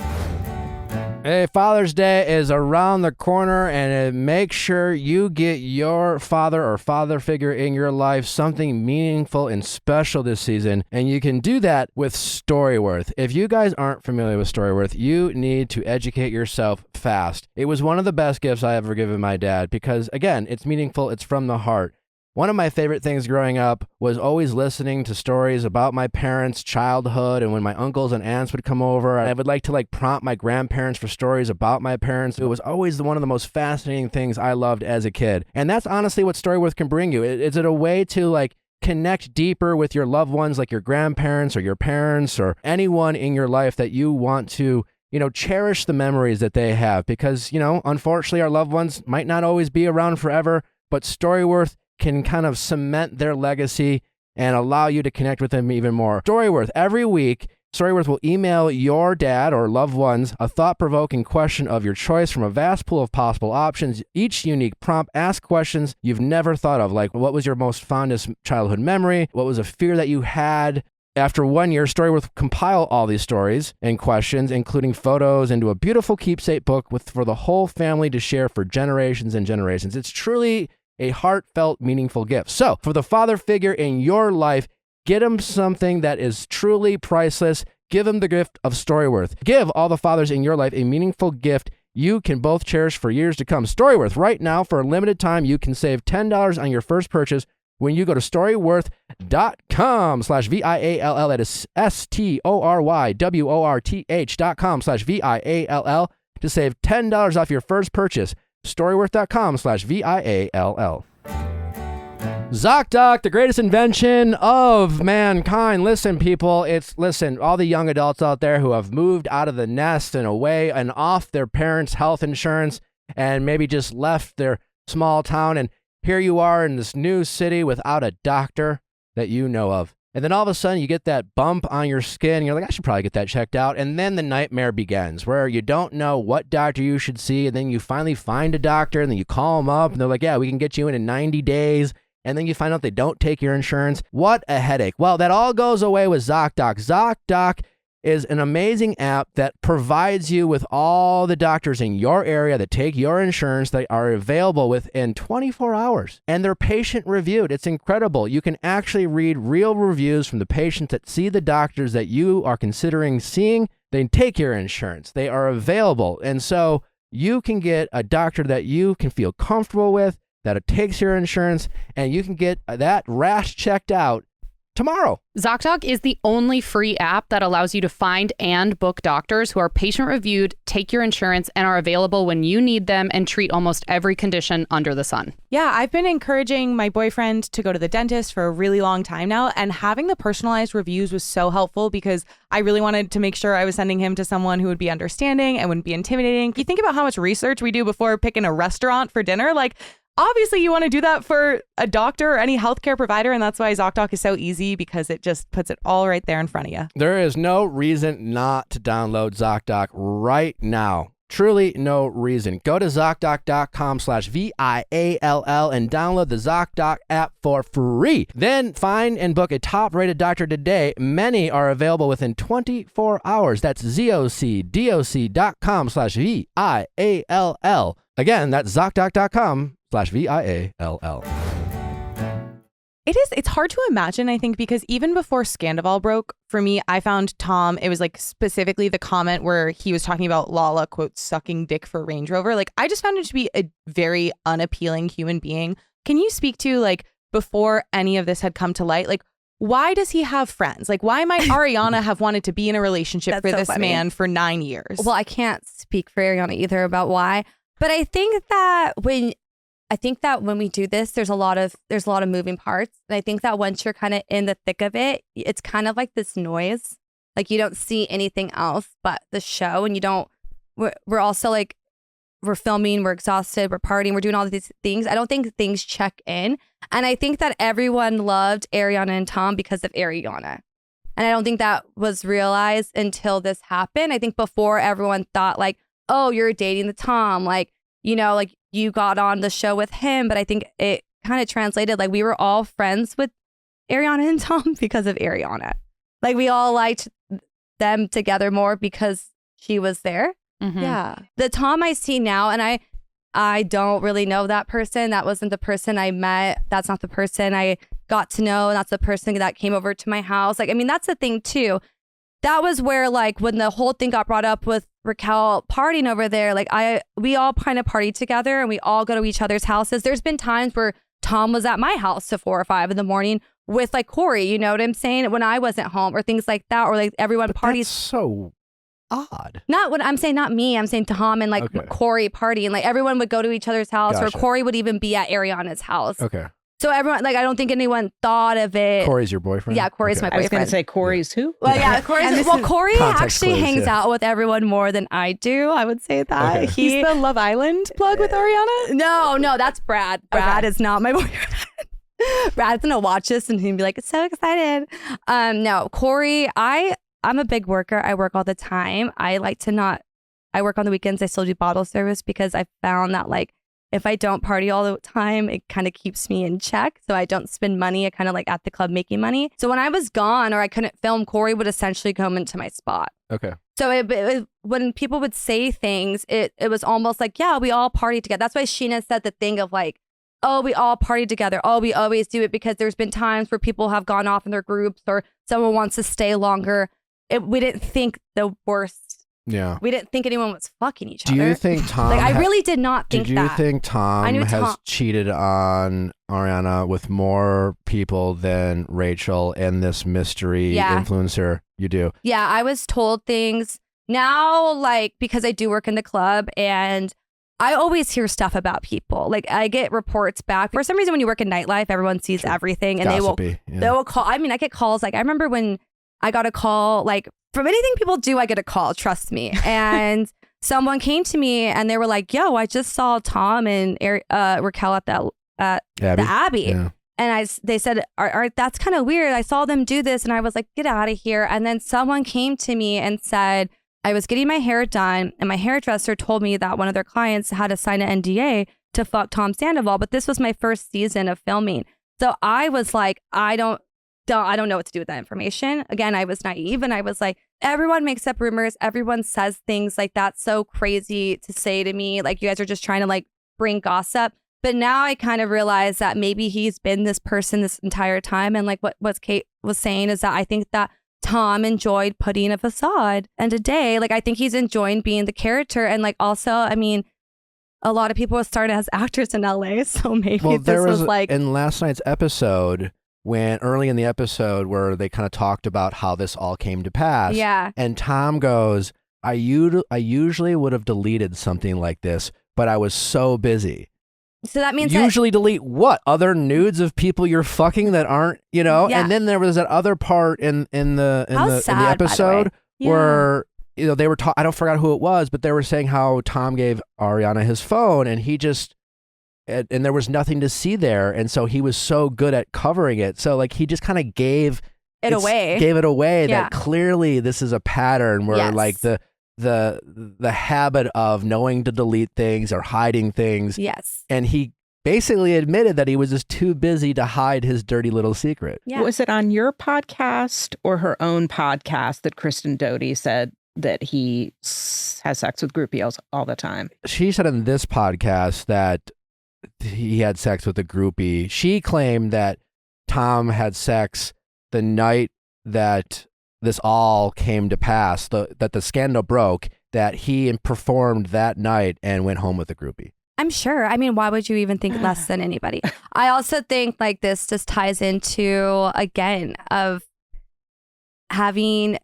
Hey, Father's Day is around the corner, and make sure you get your father or father figure in your life something meaningful and special this season, and you can do that with StoryWorth. If you guys aren't familiar with StoryWorth, you need to educate yourself fast. It was one of the best gifts I ever given my dad because, again, it's meaningful, it's from the heart. One of my favorite things growing up was always listening to stories about my parents' childhood, and when my uncles and aunts would come over, I would like to prompt my grandparents for stories about my parents. It was always one of the most fascinating things I loved as a kid. And that's honestly what StoryWorth can bring you. Is it a way to connect deeper with your loved ones, like your grandparents or your parents or anyone in your life that you want to cherish the memories that they have because, unfortunately our loved ones might not always be around forever, but StoryWorth can kind of cement their legacy and allow you to connect with them even more. StoryWorth, every week, StoryWorth will email your dad or loved ones a thought-provoking question of your choice from a vast pool of possible options. Each unique prompt asks questions you've never thought of, like what was your most fondest childhood memory? What was a fear that you had? After 1 year, StoryWorth will compile all these stories and questions, including photos, into a beautiful keepsake book for the whole family to share for generations and generations. It's truly a heartfelt, meaningful gift. So, for the father figure in your life, get him something that is truly priceless. Give him the gift of StoryWorth. Give all the fathers in your life a meaningful gift you can both cherish for years to come. StoryWorth, right now, for a limited time, you can save $10 on your first purchase when you go to storyworth.com/VIALL. That is StoryWorth.com/VIALL to save $10 off your first purchase. StoryWorth.com/VIALL. Zocdoc, the greatest invention of mankind. Listen, people, listen, all the young adults out there who have moved out of the nest and away and off their parents' health insurance and maybe just left their small town, and here you are in this new city without a doctor that you know of. And then all of a sudden you get that bump on your skin. And you're like, I should probably get that checked out. And then the nightmare begins where you don't know what doctor you should see. And then you finally find a doctor and then you call them up and they're like, yeah, we can get you in 90 days. And then you find out they don't take your insurance. What a headache. Well, that all goes away with Zocdoc. Zocdoc is an amazing app that provides you with all the doctors in your area that take your insurance that are available within 24 hours. And they're patient reviewed. It's incredible. You can actually read real reviews from the patients that see the doctors that you are considering seeing. They take your insurance. They are available. And so you can get a doctor that you can feel comfortable with, that it takes your insurance, and you can get that rash checked out tomorrow. Zocdoc is the only free app that allows you to find and book doctors who are patient reviewed, take your insurance, and are available when you need them and treat almost every condition under the sun. Yeah, I've been encouraging my boyfriend to go to the dentist for a really long time now, and having the personalized reviews was so helpful because I really wanted to make sure I was sending him to someone who would be understanding and wouldn't be intimidating. You think about how much research we do before picking a restaurant for dinner, obviously, you want to do that for a doctor or any healthcare provider, and that's why Zocdoc is so easy because it just puts it all right there in front of you. There is no reason not to download Zocdoc right now. Truly no reason. Go to Zocdoc.com/VIALL and download the Zocdoc app for free. Then find and book a top-rated doctor today. Many are available within 24 hours. That's ZocDoc.com/VIALL. Again, that's Zocdoc.com/VIALL. It's hard to imagine, I think, because even before Scandoval broke, for me, I found Tom, it was specifically the comment where he was talking about Lala, quote, sucking dick for Range Rover. I just found him to be a very unappealing human being. Can you speak to, before any of this had come to light, why does he have friends? Why might Ariana have wanted to be in a relationship with this man for 9 years? Well, I can't speak for Ariana either about why, but I think that when we do this, there's a lot of moving parts. And I think that once you're kind of in the thick of it, it's kind of like this noise. You don't see anything else but the show. And we're also we're filming, we're exhausted, we're partying, we're doing all these things. I don't think things check in. And I think that everyone loved Ariana and Tom because of Ariana. And I don't think that was realized until this happened. I think before everyone thought oh, you're dating the Tom, you got on the show with him, but I think it kind of translated we were all friends with Ariana and Tom because of Ariana. We all liked them together more because she was there. Mm-hmm. Yeah. The Tom I see now, and I don't really know that person. That wasn't the person I met. That's not the person I got to know. That's the person that came over to my house. That's the thing too. That was where when the whole thing got brought up with Raquel partying over there, we all kind of party together and we all go to each other's houses. There's been times where Tom was at my house till 4 or 5 in the morning with Corey, you know what I'm saying? When I wasn't home or things like that, or everyone parties. That's so odd. Not what I'm saying, not me. I'm saying Tom and Okay. Corey partying. Everyone would go to each other's house, Gotcha. or Corey would even be at Ariana's house. Okay. So everyone, like, I don't think anyone thought of it. Corey's your boyfriend? Yeah, Corey's my boyfriend. I was going to say Corey's who? Well, yeah, Corey's. Well, Corey actually clues, hangs out with everyone more than I do. I would say that. Okay. He's the Love Island plug with Ariana? No, that's Brad. Brad is not my boyfriend. Brad's gonna watch this and he'd be like, so excited. No, Corey, I'm a big worker. I work all the time. I work on the weekends. I still do bottle service because I found that like if I don't party all the time, it kind of keeps me in check. So I don't spend money. I kind of like at the club making money. So when I was gone or I couldn't film, Corey would essentially come into my spot. Okay. So when people would say things, it was almost like, yeah, we all party together. That's why Sheena said the thing of like, oh, we all party together. Oh, we always do it because there's been times where people have gone off in their groups or someone wants to stay longer. We didn't think the worst. Yeah. We didn't think anyone was fucking each other. Do you think Tom... Like, I really did not think that. Did you think Tom has cheated on Ariana with more people than Rachel and this mystery influencer? You do? Yeah, I was told things. Now, like, because I do work in the club and I always hear stuff about people. Like, I get reports back. For some reason, when you work in nightlife, everyone sees everything. And Gossipy, they will call. I mean, I get calls. Like, I remember when I got a call, like, from anything people do, I get a call, trust me. And someone came to me and they were like, yo, I just saw Tom and Raquel at the Abbey. Yeah. And they said, that's kind of weird. I saw them do this. And I was like, get out of here. And then someone came to me and said, I was getting my hair done and my hairdresser told me that one of their clients had to sign an NDA to fuck Tom Sandoval. But this was my first season of filming. So I was like, I don't know what to do with that information. Again, I was naive and I was like, everyone makes up rumors. Everyone says things like that's so crazy to say to me. Like, you guys are just trying to like bring gossip. But now I kind of realize that maybe he's been this person this entire time. And like what Kate was saying is that I think that Tom enjoyed putting a facade and a day. Like, I think he's enjoying being the character. And like, also, I mean, a lot of people have started as actors in LA. So maybe this was like in last night's episode, when early in the episode where they kind of talked about how this all came to pass. Yeah. And Tom goes, I usually would have deleted something like this, but I was so busy. So that means usually delete what? Other nudes of people you're fucking that aren't, you know? Yeah. And then there was that other part in the episode where, you know, they were I don't forget who it was, but they were saying how Tom gave Ariana his phone and he just and there was nothing to see there, and so he was so good at covering it. So like he just kind of gave it away. That clearly this is a pattern where like the habit of knowing to delete things or hiding things. Yes. And he basically admitted that he was just too busy to hide his dirty little secret. Yeah. Was it on your podcast or her own podcast that Kristen Doty said that he has sex with groupies all the time? She said in this podcast that he had sex with a groupie. She claimed that Tom had sex the night that this all came to pass, that the scandal broke, that he performed that night and went home with a groupie. I'm sure. I mean, why would you even think less than anybody? I also think like this just ties into, again, of having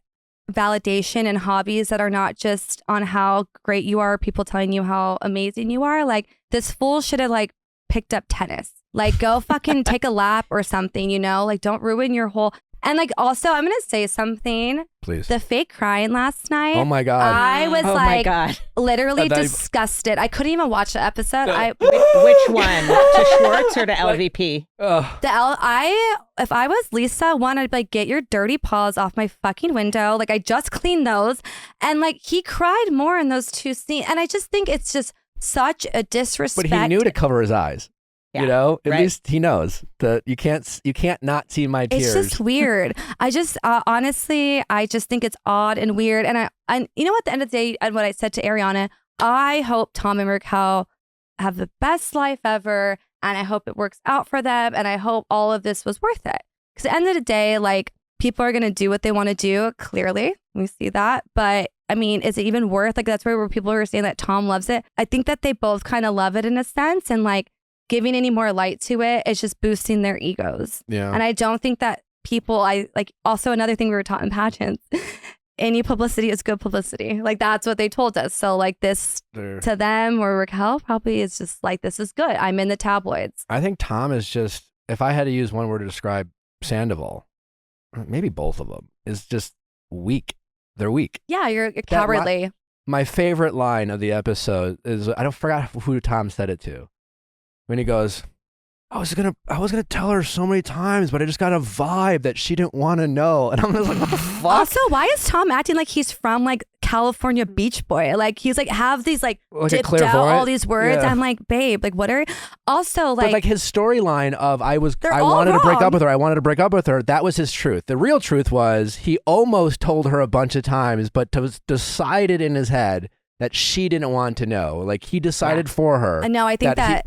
validation and hobbies that are not just on how great you are, people telling you how amazing you are. Like, this fool should have like picked up tennis. Like, go fucking take a lap or something, you know? Like, don't ruin your whole... And like, also, I'm going to say something. Please. The fake crying last night. Oh my God. I was literally disgusted. I couldn't even watch the episode. Which one? To Schwartz or to LVP? If I was Lisa, I'd be like, get your dirty paws off my fucking window. Like, I just cleaned those. And like, he cried more in those two scenes. And I just think it's just such a disrespect. But he knew to cover his eyes. Yeah, you know, at least he knows that you can't not see my tears. It's just weird. I just honestly, I just think it's odd and weird. And you know, at the end of the day, and what I said to Ariana, I hope Tom and Raquel have the best life ever, and I hope it works out for them, and I hope all of this was worth it. Because at the end of the day, like, people are gonna do what they want to do. Clearly, we see that, but. I mean, is it even worth, like, that's where people are saying that Tom loves it. I think that they both kind of love it in a sense, and like giving any more light to it is just boosting their egos. Yeah. And I don't think that also another thing we were taught in pageants, any publicity is good publicity. Like, that's what they told us. So like this to them or Raquel probably is just like, this is good. I'm in the tabloids. I think Tom is just if I had to use one word to describe Sandoval, maybe both of them, is just weak. They're weak. Yeah, you're cowardly. My favorite line of the episode is, I don't forgot who Tom said it to, when he goes, I was gonna tell her so many times, but I just got a vibe that she didn't want to know. And I'm just like, what the fuck? Also, why is Tom acting like he's from like California Beach Boy? Like he's like have these like dipped out all these words. Yeah. I'm like, babe, like what are also like, but like his storyline of I wanted to break up with her, that was his truth. The real truth was he almost told her a bunch of times, but was decided in his head that she didn't want to know. Like he decided for her. And no, I think that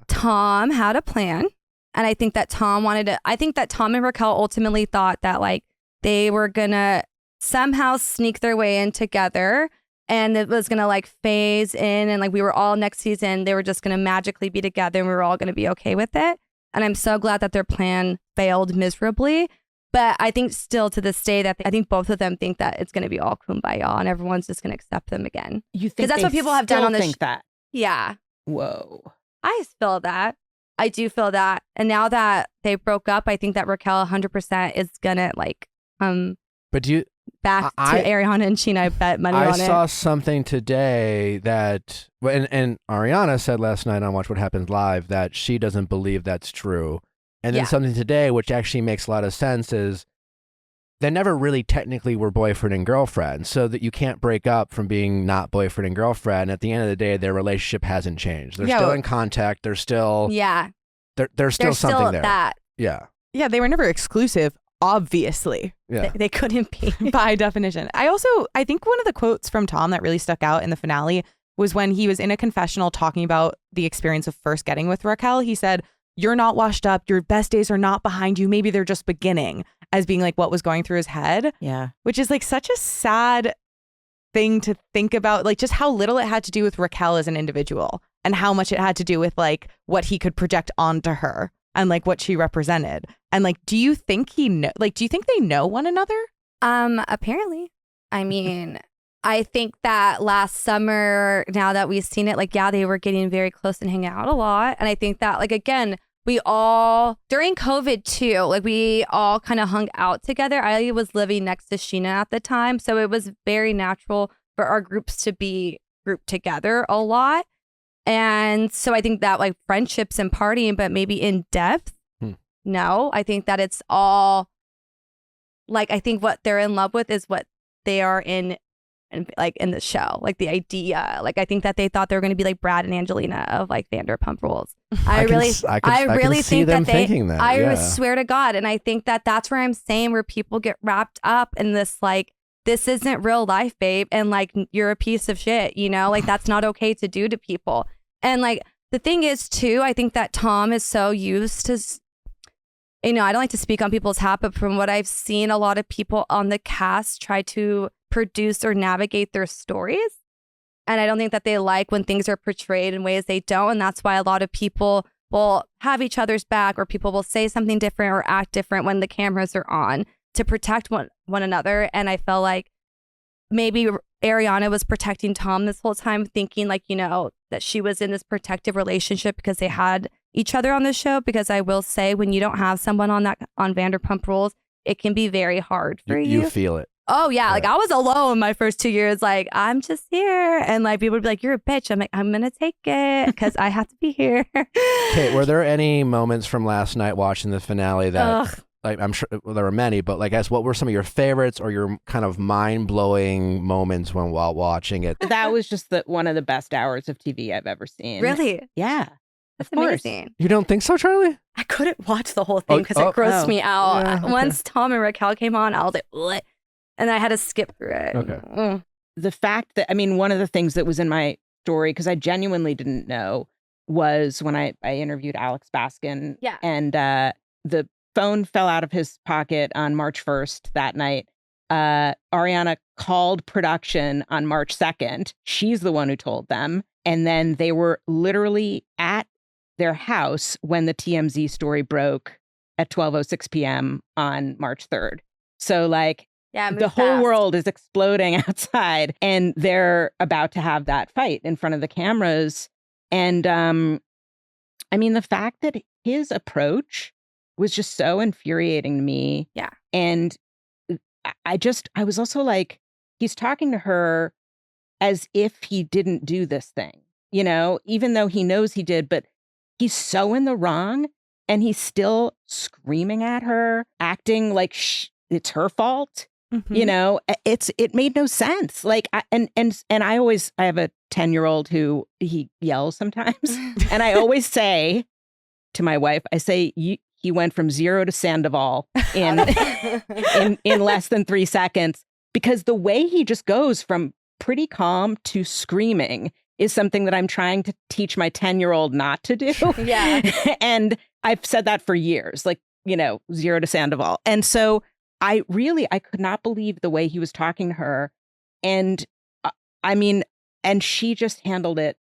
Tom had a plan. And I think that Tom and Raquel ultimately thought that like they were gonna somehow sneak their way in together, and it was gonna like phase in, and like we were all next season, they were just gonna magically be together and we were all gonna be okay with it. And I'm so glad that their plan failed miserably. But I think still to this day that I think both of them think that it's going to be all kumbaya and everyone's just going to accept them again. You think because that's what people have done on this? That? Yeah. Whoa. I feel that. I do feel that. And now that they broke up, I think that Raquel 100% is going to like But do you back to Ariana and Sheena? I bet money on it. I saw something today that and Ariana said last night on Watch What Happens Live that she doesn't believe that's true. And then something today, which actually makes a lot of sense, is they never really technically were boyfriend and girlfriend, so that you can't break up from being not boyfriend and girlfriend. At the end of the day, their relationship hasn't changed. They're still in contact. They're still there's still something there. That. Yeah. Yeah, they were never exclusive, obviously. Yeah. They couldn't be by definition. I think one of the quotes from Tom that really stuck out in the finale was when he was in a confessional talking about the experience of first getting with Raquel. He said, "You're not washed up. Your best days are not behind you. Maybe they're just beginning," as being like what was going through his head. Yeah. Which is like such a sad thing to think about, like just how little it had to do with Raquel as an individual and how much it had to do with like what he could project onto her and like what she represented. And like, do you think do you think they know one another? Apparently. I mean, I think that last summer, now that we've seen it, like, yeah, they were getting very close and hanging out a lot. And I think that, like, again, we all, during COVID too, like we all kind of hung out together. I was living next to Sheena at the time. So it was very natural for our groups to be grouped together a lot. And so I think that like friendships and partying, but maybe in depth, no. I think that it's all, like, I think what they're in love with is what they are in like in the show, like the idea. Like I think that they thought they were going to be like Brad and Angelina of like Vanderpump Rules. I really think that I swear to God. And I think that that's where I'm saying where people get wrapped up in this, like, this isn't real life, babe. And like, you're a piece of shit, you know, like that's not okay to do to people. And like, the thing is too, I think that Tom is so used to, you know, I don't like to speak on people's hat, but from what I've seen, a lot of people on the cast try to produce or navigate their stories. And I don't think that they like when things are portrayed in ways they don't. And that's why a lot of people will have each other's back, or people will say something different or act different when the cameras are on to protect one another. And I felt like maybe Ariana was protecting Tom this whole time, thinking like, you know, that she was in this protective relationship because they had each other on the show. Because I will say, when you don't have someone on Vanderpump Rules, it can be very hard for you. You feel it. Oh, yeah. Like I was alone my first 2 years. Like, I'm just here. And like people would be like, you're a bitch. I'm like, I'm going to take it because I have to be here. Kate, were there any moments from last night watching the finale that, like, I'm sure there were many, but like, what were some of your favorites or your kind of mind-blowing moments while watching it? That was just one of the best hours of TV I've ever seen. Really? Yeah. That's amazing. You don't think so, Charlie? I couldn't watch the whole thing because it grossed me out. Yeah, okay. Once Tom and Raquel came on, I was like, what? And I had to skip through it. Okay. The fact that, I mean, one of the things that was in my story, because I genuinely didn't know, was when I interviewed Alex Baskin. Yeah. And the phone fell out of his pocket on March 1st that night. Ariana called production on March 2nd. She's the one who told them. And then they were literally at their house when the TMZ story broke at 12:06 p.m. on March 3rd. So like, yeah, the whole world is exploding outside, and they're about to have that fight in front of the cameras. And I mean, the fact that his approach was just so infuriating to me. Yeah. And I was also like, he's talking to her as if he didn't do this thing, even though he knows he did, but he's so in the wrong and he's still screaming at her, acting like it's her fault. Mm-hmm. It made no sense. Like, I have a 10-year-old who he yells sometimes. And I always say to my wife, he went from 0 to Sandoval in less than 3 seconds, because the way he just goes from pretty calm to screaming is something that I'm trying to teach my 10-year-old not to do. Yeah. And I've said that for years, 0 to Sandoval. And so I could not believe the way he was talking to her. And and she just handled it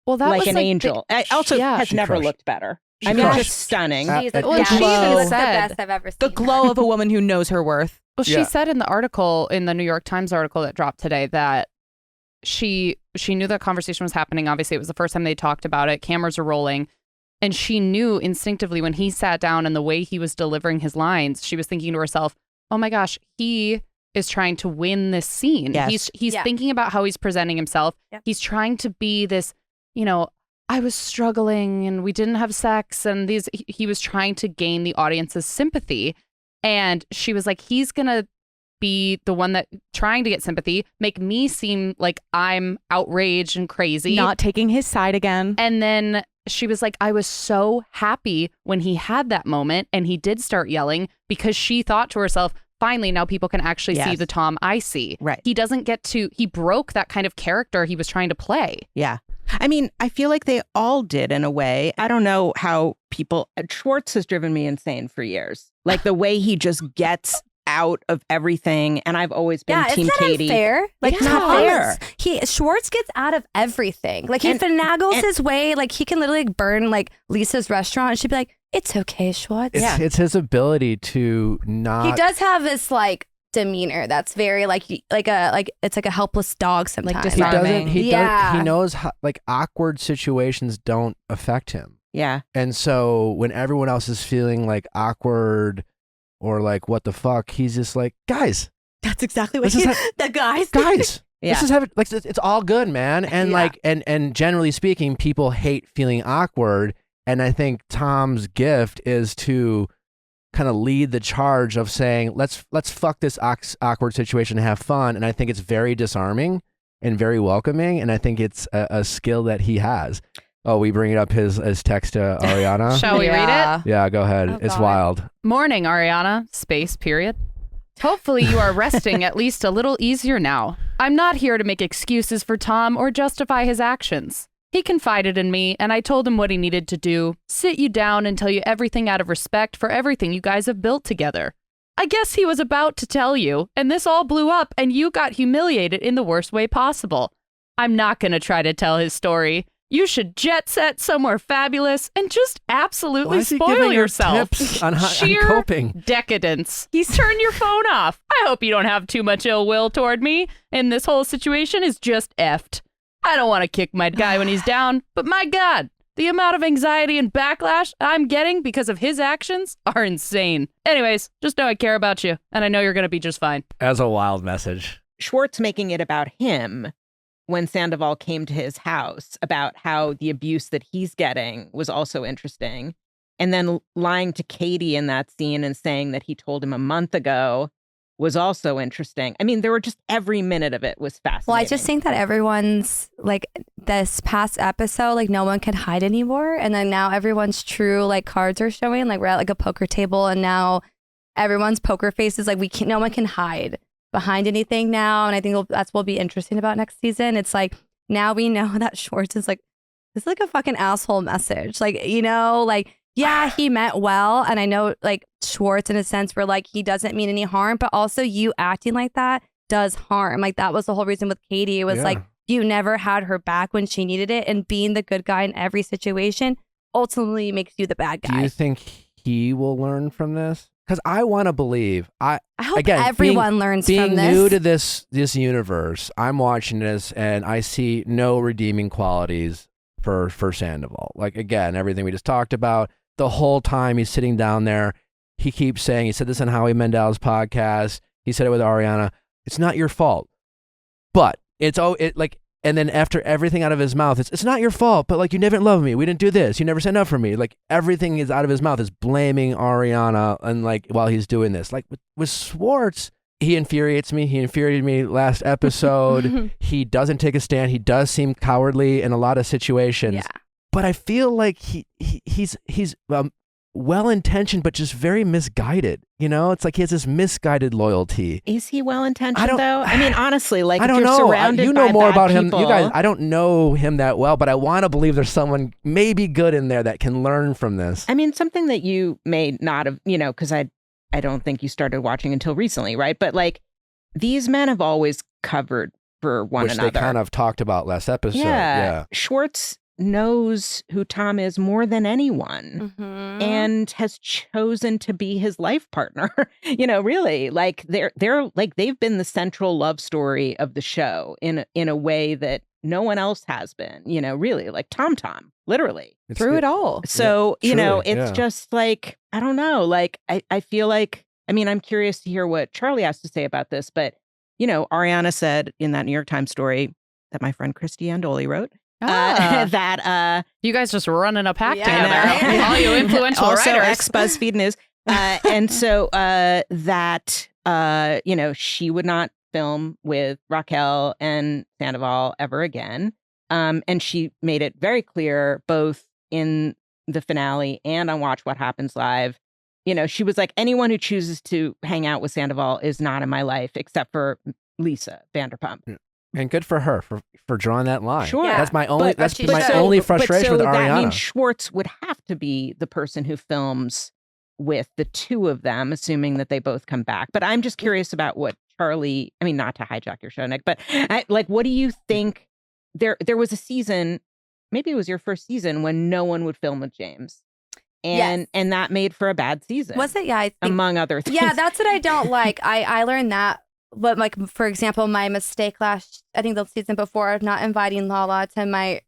like an angel. Has never looked better. Just stunning. She's she looks even the said best I've ever seen. The glow of a woman who knows her worth. Well, she said in the article, in the New York Times article that dropped today, that she knew that conversation was happening. Obviously, it was the first time they talked about it. Cameras are rolling. And she knew instinctively when he sat down and the way he was delivering his lines, she was thinking to herself, oh my gosh, he is trying to win this scene. Yes. He's thinking about how he's presenting himself. Yep. He's trying to be this, I was struggling and we didn't have sex, and he was trying to gain the audience's sympathy. And she was like, he's going to be the one that trying to get sympathy, make me seem like I'm outraged and crazy. Not taking his side again. And then she was like, I was so happy when he had that moment and he did start yelling, because she thought to herself, finally, now people can actually see the Tom I see. Right. He broke that kind of character he was trying to play. Yeah. I feel like they all did in a way. I don't know how Schwartz has driven me insane for years. Like the way he just gets out of everything, and I've always been Team Katie. Unfair. It's not fair. Schwartz gets out of everything. Like he finagles his way. Like he can literally burn Lisa's restaurant, and she'd be like, "It's okay, Schwartz." It's his ability to not. He does have this demeanor that's very it's like a helpless dog sometimes. He knows how awkward situations don't affect him. Yeah. And so when everyone else is feeling awkward or what the fuck, he's just like, guys, that's exactly what the guys. Yeah. This is having it's all good, man. And and generally speaking, people hate feeling awkward. And I think Tom's gift is to kind of lead the charge of saying, let's fuck this awkward situation and have fun. And I think it's very disarming and very welcoming. And I think it's a skill that he has. Oh, we bring up his text to Ariana. Shall we read it? Yeah, go ahead. Oh, it's God. wild. Morning, Ariana. Space, period. Hopefully you are resting at least a little easier now. I'm not here to make excuses for Tom or justify his actions. He confided in me, and I told him what he needed to do, sit you down and tell you everything out of respect for everything you guys have built together. I guess he was about to tell you, and this all blew up, and you got humiliated in the worst way possible. I'm not going to try to tell his story. You should jet set somewhere fabulous and just absolutely spoil yourself. Tips on Sheer coping. Decadence. Turn your phone off. I hope you don't have too much ill will toward me, and this whole situation is just effed. I don't want to kick my guy when he's down, but my God, the amount of anxiety and backlash I'm getting because of his actions are insane. Anyways, just know I care about you, and I know you're going to be just fine. As a wild message. Schwartz making it about him when Sandoval came to his house, about how the abuse that he's getting was also interesting. And then lying to Katie in that scene and saying that he told him a month ago was also interesting. I mean, there were just every minute of it was fascinating. Well, I just think that everyone's this past episode, no one can hide anymore. And then now everyone's true cards are showing. We're at a poker table, and now everyone's poker faces no one can hide behind anything now. And I think that's what will be interesting about next season. It's now we know that Schwartz is this is a fucking asshole message. Yeah, he meant well. And I know Schwartz in a sense where he doesn't mean any harm, but also you acting like that does harm. That was the whole reason with Katie. It was you never had her back when she needed it, and being the good guy in every situation ultimately makes you the bad guy. Do you think he will learn from this? Because I want to believe. I hope everyone learns from this. Being new to this universe, I'm watching this and I see no redeeming qualities for Sandoval. Again, everything we just talked about. the whole time he's sitting down there, he keeps saying, he said this on Howie Mandel's podcast, he said it with Ariana, it's not your fault, but and then after everything out of his mouth, it's not your fault, but like, you never loved me, we didn't do this, you never stand up for me, like everything is out of his mouth is blaming Ariana, and like while he's doing this, like with Schwartz, he infuriated me last episode. He doesn't take a stand, he does seem cowardly in a lot of situations, but I feel like he's well-intentioned, but just very misguided. You know, it's like he has this misguided loyalty. Is he well-intentioned though? I mean, honestly, like, I don't if you're know. Surrounded you know by more bad about people, him. You guys, I don't know him that well, but I want to believe there's someone maybe good in there that can learn from this. I mean, something that you may not have, because I don't think you started watching until recently, right? But like, these men have always covered for one another. Which they kind of talked about last episode. Yeah. Schwartz knows who Tom is more than anyone, and has chosen to be his life partner. Really, like they're like, they've been the central love story of the show in a way that no one else has been. Really, like Tom, literally through it all. So it's just like, I don't know. Like I feel like, I mean, I'm curious to hear what Charli has to say about this, but Ariana said in that New York Times story that my friend Christy Andoli wrote. That you guys just running a pack together, all you influential also writers. ex BuzzFeed News, and so that she would not film with Raquel and Sandoval ever again, and she made it very clear both in the finale and on Watch What Happens Live. She was like, anyone who chooses to hang out with Sandoval is not in my life except for Lisa Vanderpump. Yeah. And good for her for drawing that line. Sure. Yeah. That's my only frustration with Ariana. That means Schwartz would have to be the person who films with the two of them, assuming that they both come back. But I'm just curious about what Charli, I mean, not to hijack your show, Nick, but what do you think? There was a season, maybe it was your first season, when no one would film with James. And that made for a bad season. Was it? Yeah, I think, among other things. Yeah, that's what I don't like. I learned that. But like, for example, my mistake I think the season before of not inviting Lala to my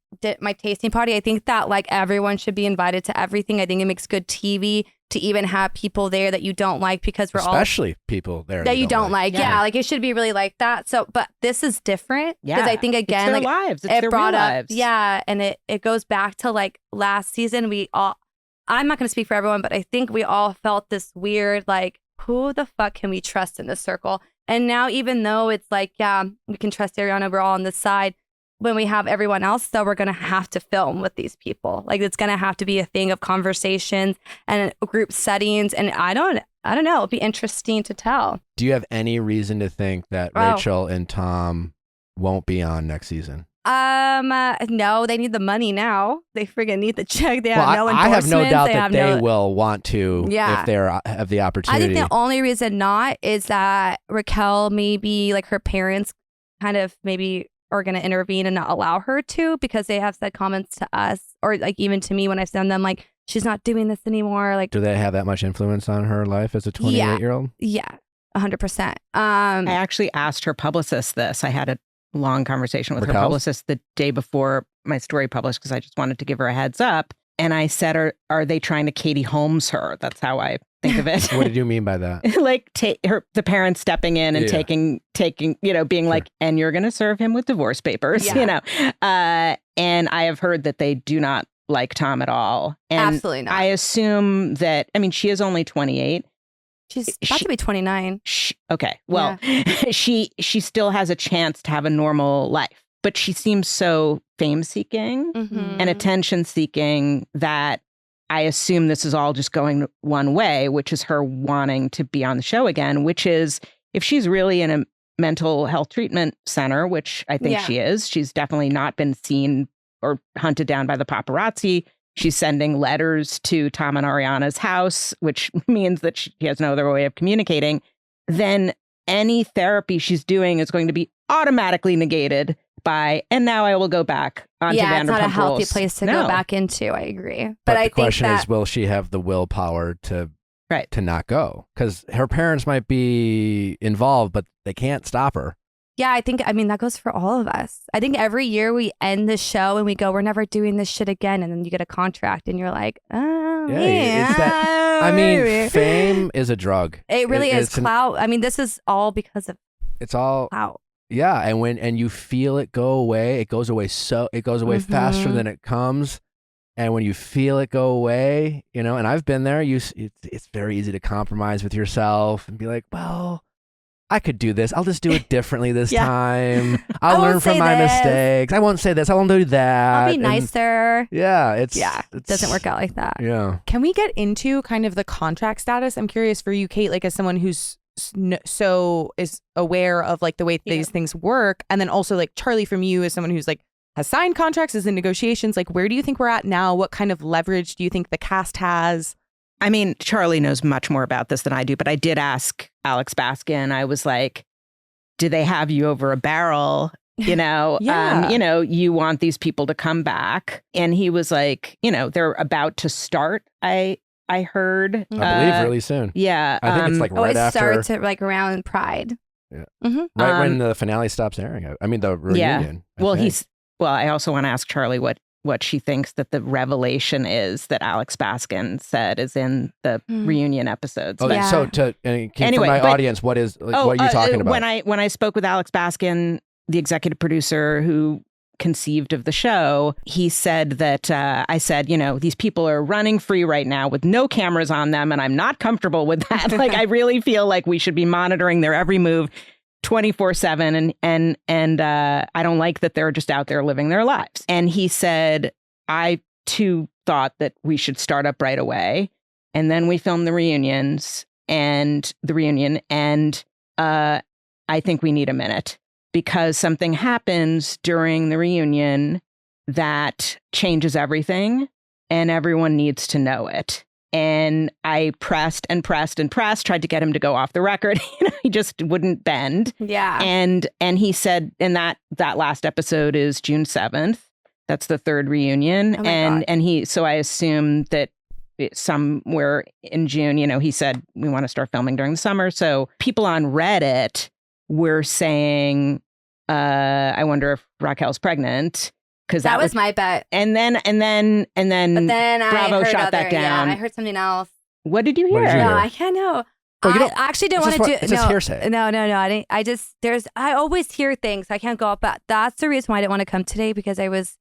tasting party. I think that like everyone should be invited to everything. I think it makes good TV to even have people there that you don't like, because we're especially people there that you don't like. Yeah, like it should be really like that. So, but this is different because I think again, it's their like lives. It's it their brought real up, lives. and it goes back to like last season. I'm not going to speak for everyone, but I think we all felt this weird like, who the fuck can we trust in this circle? And now, even though it's like, yeah, we can trust Ariana, we're all on this side. When we have everyone else, though, we're going to have to film with these people. Like, it's going to have to be a thing of conversations and group settings. And I don't know. It'll be interesting to tell. Do you have any reason to think that Rachel and Tom won't be on next season? No, they need the money now. They friggin' need the check. They have no endorsements. I have no doubt that they will want to if they have the opportunity. I think the only reason not is that Raquel, maybe like her parents kind of maybe are going to intervene and not allow her to, because they have said comments to us, or like even to me when I send them like, she's not doing this anymore. Like, do they have that much influence on her life as a 28-year-old? Yeah, 100%. I actually asked her publicist this. I had a long conversation with her publicist the day before my story published, because I just wanted to give her a heads up. And I said, are they trying to Katie Holmes her? That's how I think of it. What did you mean by that? Like the parents stepping in and taking, being like, and you're going to serve him with divorce papers, and I have heard that they do not like Tom at all. And absolutely not. I assume that, I mean, she is only 28. She's about to be 29. Okay. Well, she still has a chance to have a normal life, but she seems so fame-seeking and attention-seeking that I assume this is all just going one way, which is her wanting to be on the show again, which is, if she's really in a mental health treatment center, which I think she is, she's definitely not been seen or hunted down by the paparazzi. She's sending letters to Tom and Ariana's house, which means that she has no other way of communicating. Then any therapy she's doing is going to be automatically negated by, and now I will go back onto Vanderpump Rules. It's not a healthy rules. place to go back into. I agree. But I the think question that, is, will she have the willpower to not go? Because her parents might be involved, but they can't stop her. Yeah, I mean, that goes for all of us. I think every year we end the show and we go, we're never doing this shit again. And then you get a contract and you're like, oh, yeah. It's that, I mean, fame is a drug. It really is clout. I mean, this is all because of clout. Yeah. And you feel it go away, it goes away faster than it comes. And when you feel it go away, and I've been there, it's very easy to compromise with yourself and be like, well, I could do this. I'll just do it differently this time. I'll learn from my mistakes. I won't say this. I won't do that. I'll be nicer. It doesn't work out like that. Yeah. Can we get into kind of the contract status? I'm curious for you, Kate, like as someone who's so is aware of like the way these things work. And then also like Charli, from you as someone who's like has signed contracts, is in negotiations. Like, where do you think we're at now? What kind of leverage do you think the cast has? I mean, Charli knows much more about this than I do, but I did ask Alex Baskin. I was like, do they have you over a barrel? You want these people to come back. And he was like, they're about to start. I heard. I believe really soon. Yeah. I think it's like right after. It starts at like around Pride. Yeah. Mm-hmm. Right when the finale stops airing. I mean, the reunion. Yeah. Well, I also want to ask Charli what she thinks that the revelation is that Alex Baskin said is in the reunion episodes. Oh, so for my audience, what are you talking about? When I spoke with Alex Baskin, the executive producer who conceived of the show, he said that I said, these people are running free right now with no cameras on them, and I'm not comfortable with that. Like, I really feel like we should be monitoring their every move 24/7, and I don't like that they're just out there living their lives. And he said, I too thought that we should start up right away, and then we filmed the reunion, and I think we need a minute because something happens during the reunion that changes everything, and everyone needs to know it. And I pressed and pressed and pressed, tried to get him to go off the record. He just wouldn't bend. Yeah. And he said, and that last episode is June 7th. That's the third reunion. Oh my God. So I assume that somewhere in June, he said, we want to start filming during the summer. So people on Reddit were saying, I wonder if Raquel's pregnant. Because that was my bet. And then Bravo shot that down. Yeah, I heard something else. What did you hear? No, I can't know. I actually didn't want to do. It's just hearsay. No. I didn't. I always hear things. I can't go up. But that's the reason why I didn't want to come today, because I was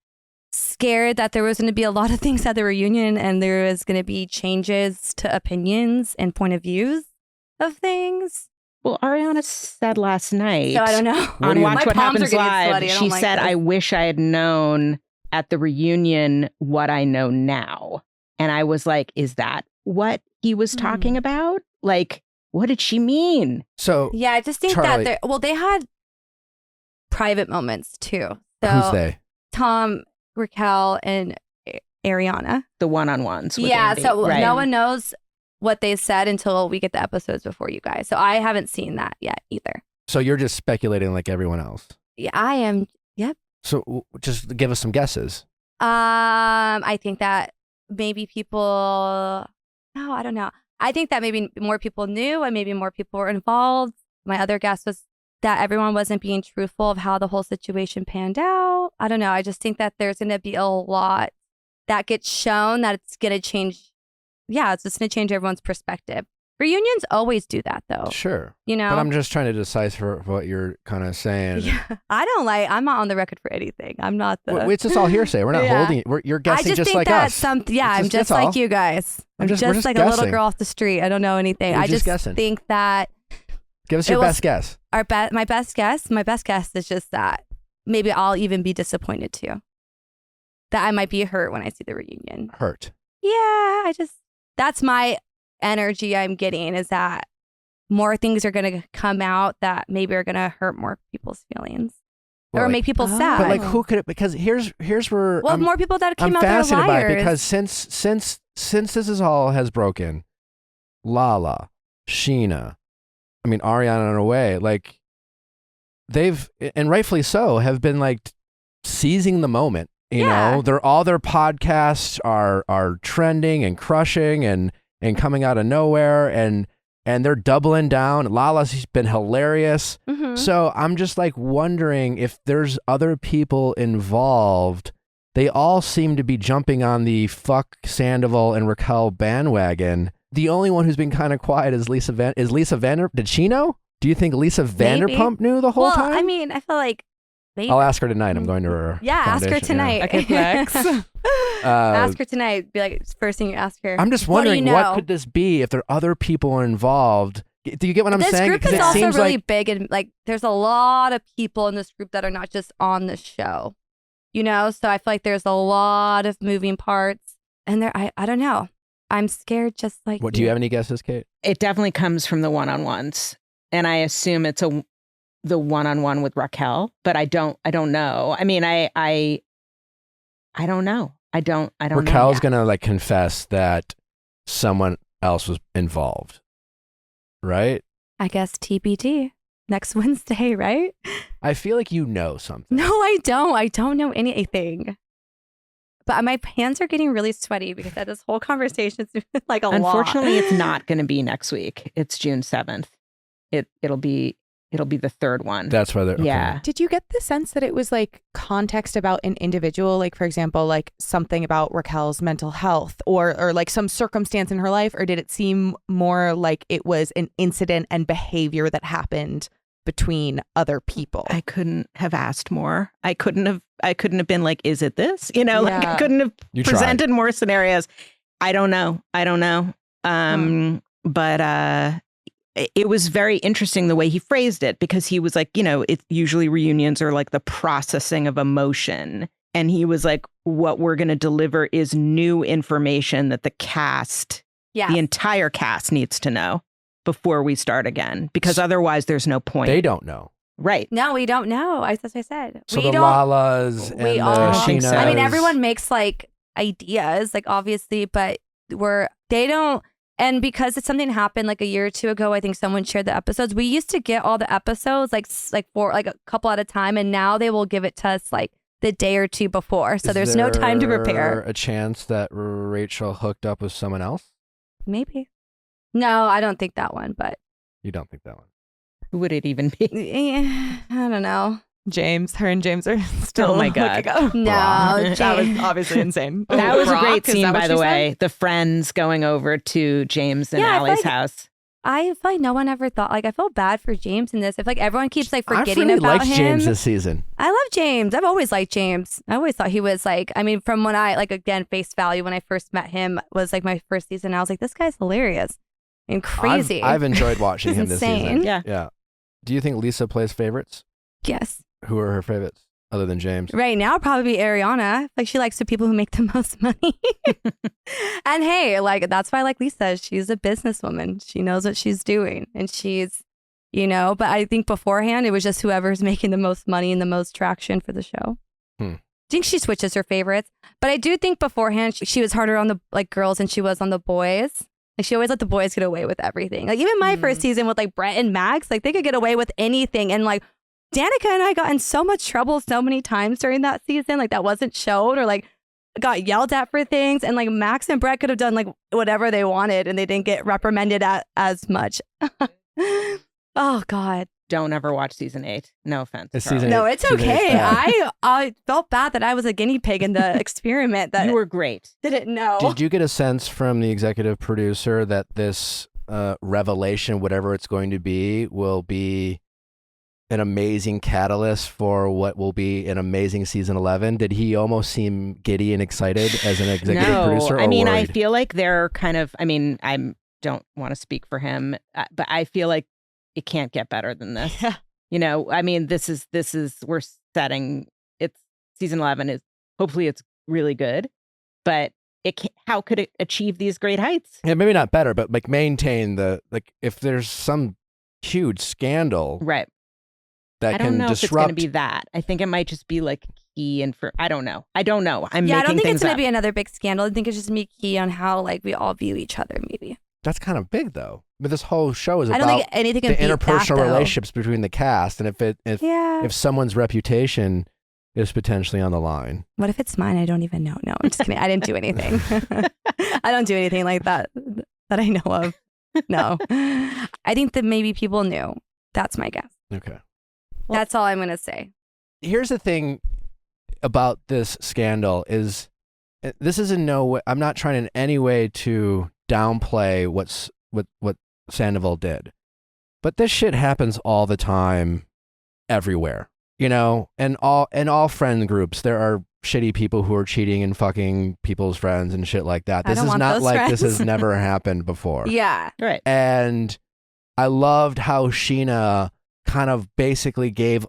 scared that there was going to be a lot of things at the reunion, and there was going to be changes to opinions and point of views of things. Well, Ariana said last night. So I don't know. On Watch What Happens Live, she said, I wish I had known at the reunion what I know now. And I was like, is that what he was talking about? Like, what did she mean? So yeah, I just think Charli, that they had private moments too. So who's they? Tom, Raquel, and Ariana. The one-on-ones. Yeah, Andy, so right? no one knows what they said until we get the episodes before you guys. So I haven't seen that yet either. So you're just speculating like everyone else. Yeah, I am. Yep. So just give us some guesses. I think that maybe people. No, I don't know. I think that maybe more people knew and maybe more people were involved. My other guess was that everyone wasn't being truthful of how the whole situation panned out. I don't know. I just think that there's going to be a lot that gets shown that it's going to change. Yeah, it's just going to change everyone's perspective. Reunions always do that, though. Sure. But I'm just trying to decipher what you're kind of saying. Yeah. I'm not on the record for anything. I'm not the... It's just all hearsay. We're not holding... You're guessing just like us. I'm just like you guys. I'm just like guessing. a little girl off the street. I don't know anything. We're I just guessing. think that... Give us your best guess. My best guess is just that maybe I'll even be disappointed too. That I might be hurt when I see the reunion. Hurt. Yeah, that's my energy I'm getting, is that more things are going to come out that maybe are going to hurt more people's feelings or make people sad. But like, who could it? Because here's where more people that came out there are fascinated by it, because since this is all has broken, Lala, Sheena, I mean Ariana in a way, like they've, and rightfully so, have been like seizing the moment. You know, all their podcasts are trending and crushing and coming out of nowhere, and and they're doubling down. Lala's been hilarious. Mm-hmm. So I'm just like wondering if there's other people involved. They all seem to be jumping on the fuck Sandoval and Raquel bandwagon. The only one who's been kind of quiet is Lisa Vanderpump. Did she know? Do you think Lisa Vanderpump knew the whole time? I mean, I feel like maybe. I'll ask her tonight. I'm going to her. Yeah, ask her foundation, tonight. Okay, flex. Ask her tonight. Be like, first thing you ask her. I'm just wondering, what could this be if there are other people involved? Do you get what I'm saying? This group is also really big, and like there's a lot of people in this group that are not just on the show, you know? So I feel like there's a lot of moving parts, and I don't know. I'm scared just like What do you have any guesses, Kate? It definitely comes from the one-on-ones. And I assume it's the one-on-one with Raquel, but I don't know. I mean, I don't know. I don't know. Raquel's going to like confess that someone else was involved, right? I guess TBD next Wednesday, right? I feel like you know something. No, I don't. I don't know anything. But my hands are getting really sweaty because this whole conversation is like a lot. Unfortunately, it's not going to be next week. It's June 7th. It'll be the third one. That's why they're yeah. Did you get the sense that it was like context about an individual, like for example, like something about Raquel's mental health or like some circumstance in her life, or did it seem more like it was an incident and behavior that happened between other people? I couldn't have asked more. I couldn't have been like, is it this? You know, like I couldn't have presented more scenarios. I don't know. But it was very interesting the way he phrased it, because he was like, you know, it's usually reunions are like the processing of emotion. And he was like, what we're going to deliver is new information that the cast, the entire cast needs to know before we start again, because otherwise there's no point. They don't know. Right. No, we don't know. As I said. So the Lalas and the Sheenas. I mean, everyone makes like ideas, like obviously, but they don't. And because it's something happened like a year or two ago, I think someone shared the episodes. We used to get all the episodes like for like a couple at a time, and now they will give it to us like the day or two before. So there's no time to prepare. A chance that Rachel hooked up with someone else? Maybe. No, I don't think that one, but. You don't think that one? Who would it even be? I don't know. James. Her and James are still. Oh my God. No, that was obviously insane. That was Brock, a great scene, by the way. said? The friends going over to James and Allie's house. I feel like no one ever thought, like, I feel bad for James in this. I feel like everyone keeps like forgetting I really about liked him. James this season. I love James. I've always liked James. I always thought he was like, I mean, from when I, like, again, face value, when I first met him was like my first season. I was like, this guy's hilarious and crazy. I've enjoyed watching him this season. Yeah. Do you think Lisa plays favorites? Yes. Who are her favorites other than James? Right now, probably Ariana. Like, she likes the people who make the most money. And hey, like, that's why I like Lisa. She's a businesswoman. She knows what she's doing. And she's, you know, but I think beforehand, it was just whoever's making the most money and the most traction for the show. I think she switches her favorites. But I do think beforehand, she was harder on the like girls than she was on the boys. Like, she always let the boys get away with everything. Like, even my first season with like Brett and Max, like, they could get away with anything. And like, Danica and I got in so much trouble so many times during that season, like that wasn't shown, or like got yelled at for things. And like Max and Brett could have done like whatever they wanted and they didn't get reprimanded as much. Oh God. Don't ever watch season 8. No offense. No, it's okay. I felt bad that I was a guinea pig in the experiment. That you were great. Didn't know. Did you get a sense from the executive producer that this revelation, whatever it's going to be, will be an amazing catalyst for what will be an amazing season 11? Did he almost seem giddy and excited as an executive producer? Or I mean, worried? I feel like they're kind of, I mean, I don't want to speak for him, but I feel like it can't get better than this. Yeah. You know, I mean, this is, we're setting, it's season 11 is, hopefully it's really good, but how could it achieve these great heights? Yeah, maybe not better, but like maintain like if there's some huge scandal. Right. That I don't know disrupt. if it's going to be that. I think it might just be like key and I don't know. I don't know. I don't think it's going to be another big scandal. I think it's just going to be key on how like we all view each other, maybe. That's kind of big though. But this whole show is I about don't think anything the can beat interpersonal that, though. relationships between the cast, and if someone's reputation is potentially on the line. What if it's mine? I don't even know. No, I'm just kidding. I didn't do anything. I don't do anything like that I know of. No. I think that maybe people knew. That's my guess. Okay. That's all I'm going to say. Here's the thing about this scandal is this is in no way, I'm not trying in any way to downplay what Sandoval did. But this shit happens all the time everywhere. You know, and all friend groups there are shitty people who are cheating and fucking people's friends and shit like that. This is not like friends. This has never happened before. Yeah. Right. And I loved how Sheena kind of basically gave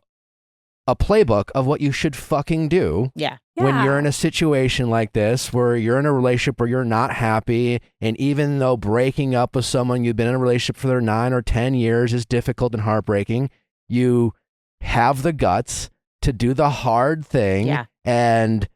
a playbook of what you should fucking do Yeah. when you're in a situation like this, where you're in a relationship where you're not happy. And even though breaking up with someone you've been in a relationship for their 9 or 10 years is difficult and heartbreaking, you have the guts to do the hard thing and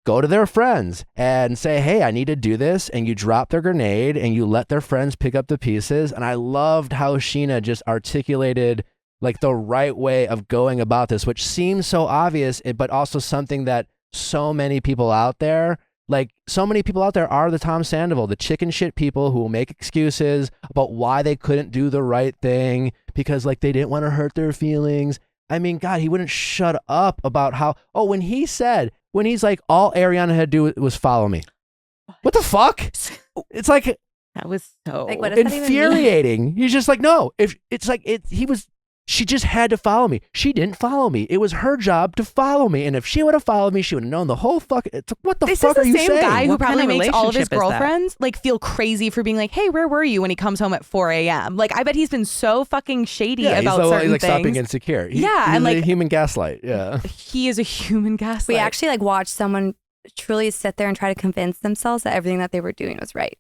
go to their friends and say, hey, I need to do this. And you drop their grenade and you let their friends pick up the pieces. And I loved how Sheena just articulated like the right way of going about this, which seems so obvious, but also something that so many people out there, are the Tom Sandoval, the chicken shit people who will make excuses about why they couldn't do the right thing because like they didn't want to hurt their feelings. I mean, God, he wouldn't shut up about how, when he's like, all Ariana had to do was follow me. What the fuck? It's like, that was so like, what does that even mean? infuriating. He's just like, no, she just had to follow me. She didn't follow me. It was her job to follow me. And if she would have followed me, she would have known the whole fuck. What the fuck are you saying? This is the same guy who What kind probably of makes all of his relationship is that? girlfriends like feel crazy for being like, hey, where were you when he comes home at 4 a.m.? Like, I bet he's been so fucking shady about certain he's things. Stop being insecure. He's and like a human gaslight. Yeah. He is a human gaslight. We actually like watched someone truly sit there and try to convince themselves that everything that they were doing was right.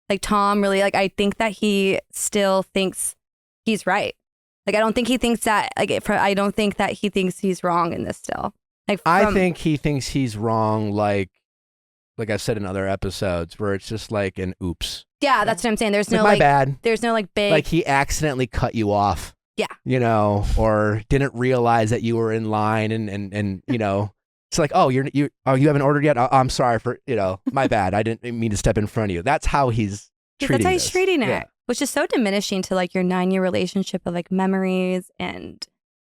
Like Tom really, like, I think that he still thinks he's right. Like, I don't think he thinks that, I don't think that he thinks he's wrong in this still. Like, I think he thinks he's wrong, like I've said in other episodes, where it's just like an oops. Yeah, that's what I'm saying. There's no, my bad. There's no, like, big. Like, he accidentally cut you off. Yeah. You know, or didn't realize that you were in line and you know, it's like, you haven't ordered yet? I'm sorry for, my bad. I didn't mean to step in front of you. That's how he's treating That's how he's treating it. Yeah. Which is so diminishing to like your 9-year relationship of like memories and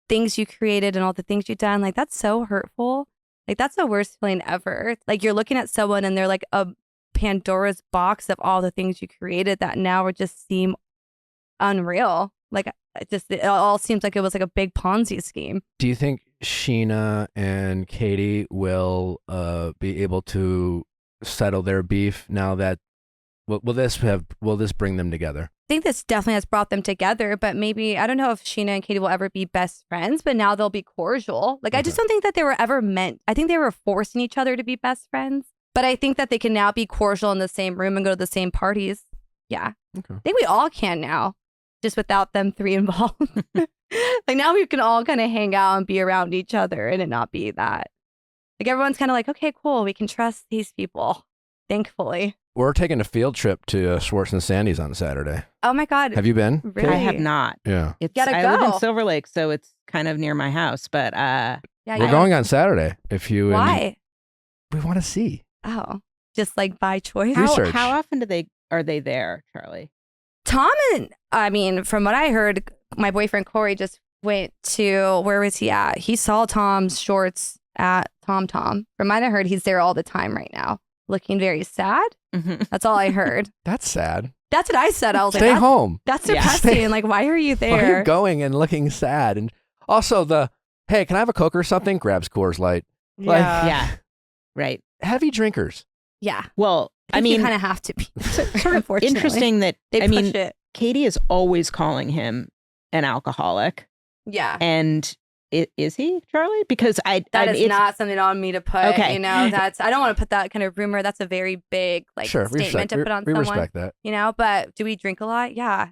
things you created and all the things you've done. Like, that's so hurtful. Like, that's the worst feeling ever. Like, you're looking at someone and they're like a Pandora's box of all the things you created that now would just seem unreal. Like, it all seems like it was like a big Ponzi scheme. Do you think Sheena and Katie will be able to settle their beef now that will this bring them together? I think this definitely has brought them together, but maybe, I don't know if Sheena and Katie will ever be best friends, but now they'll be cordial. Like, I just don't think that they were ever meant. I think they were forcing each other to be best friends, but I think that they can now be cordial in the same room and go to the same parties. Yeah. Okay. I think we all can now, just without them three involved. Like, now we can all kind of hang out and be around each other and it not be that. Like, everyone's kind of like, okay, cool. We can trust these people, thankfully. We're taking a field trip to Schwartz and Sandy's on Saturday. Oh my God. Have you been? Really? I have not. Yeah. I live in Silver Lake, so it's kind of near my house, but we're going on Saturday. If you Why? We want to see. Oh, just like by choice. Research. How often are they there, Charlie? Tom and, I mean, from what I heard, my boyfriend Corey just went to, where was he at? He saw Tom's shorts at Tom. From what I heard, he's there all the time right now, looking very sad. Mm-hmm. That's all I heard. That's sad. That's what I said. I was Stay like, home. That's depressing. Like, why are you there? Why are you going and looking sad? And also hey, can I have a Coke or something? Grabs Coors Light. Like, yeah. Right. Heavy drinkers. Yeah. Well, I mean, you kind of have to be. Unfortunately. Interesting that, push it. Katie is always calling him an alcoholic. Yeah. And is he, Charlie? Because that is not something on me to put. Okay. You know, I don't want to put that kind of rumor. That's a very big statement to put on someone. We respect that. You know, but do we drink a lot? Yeah.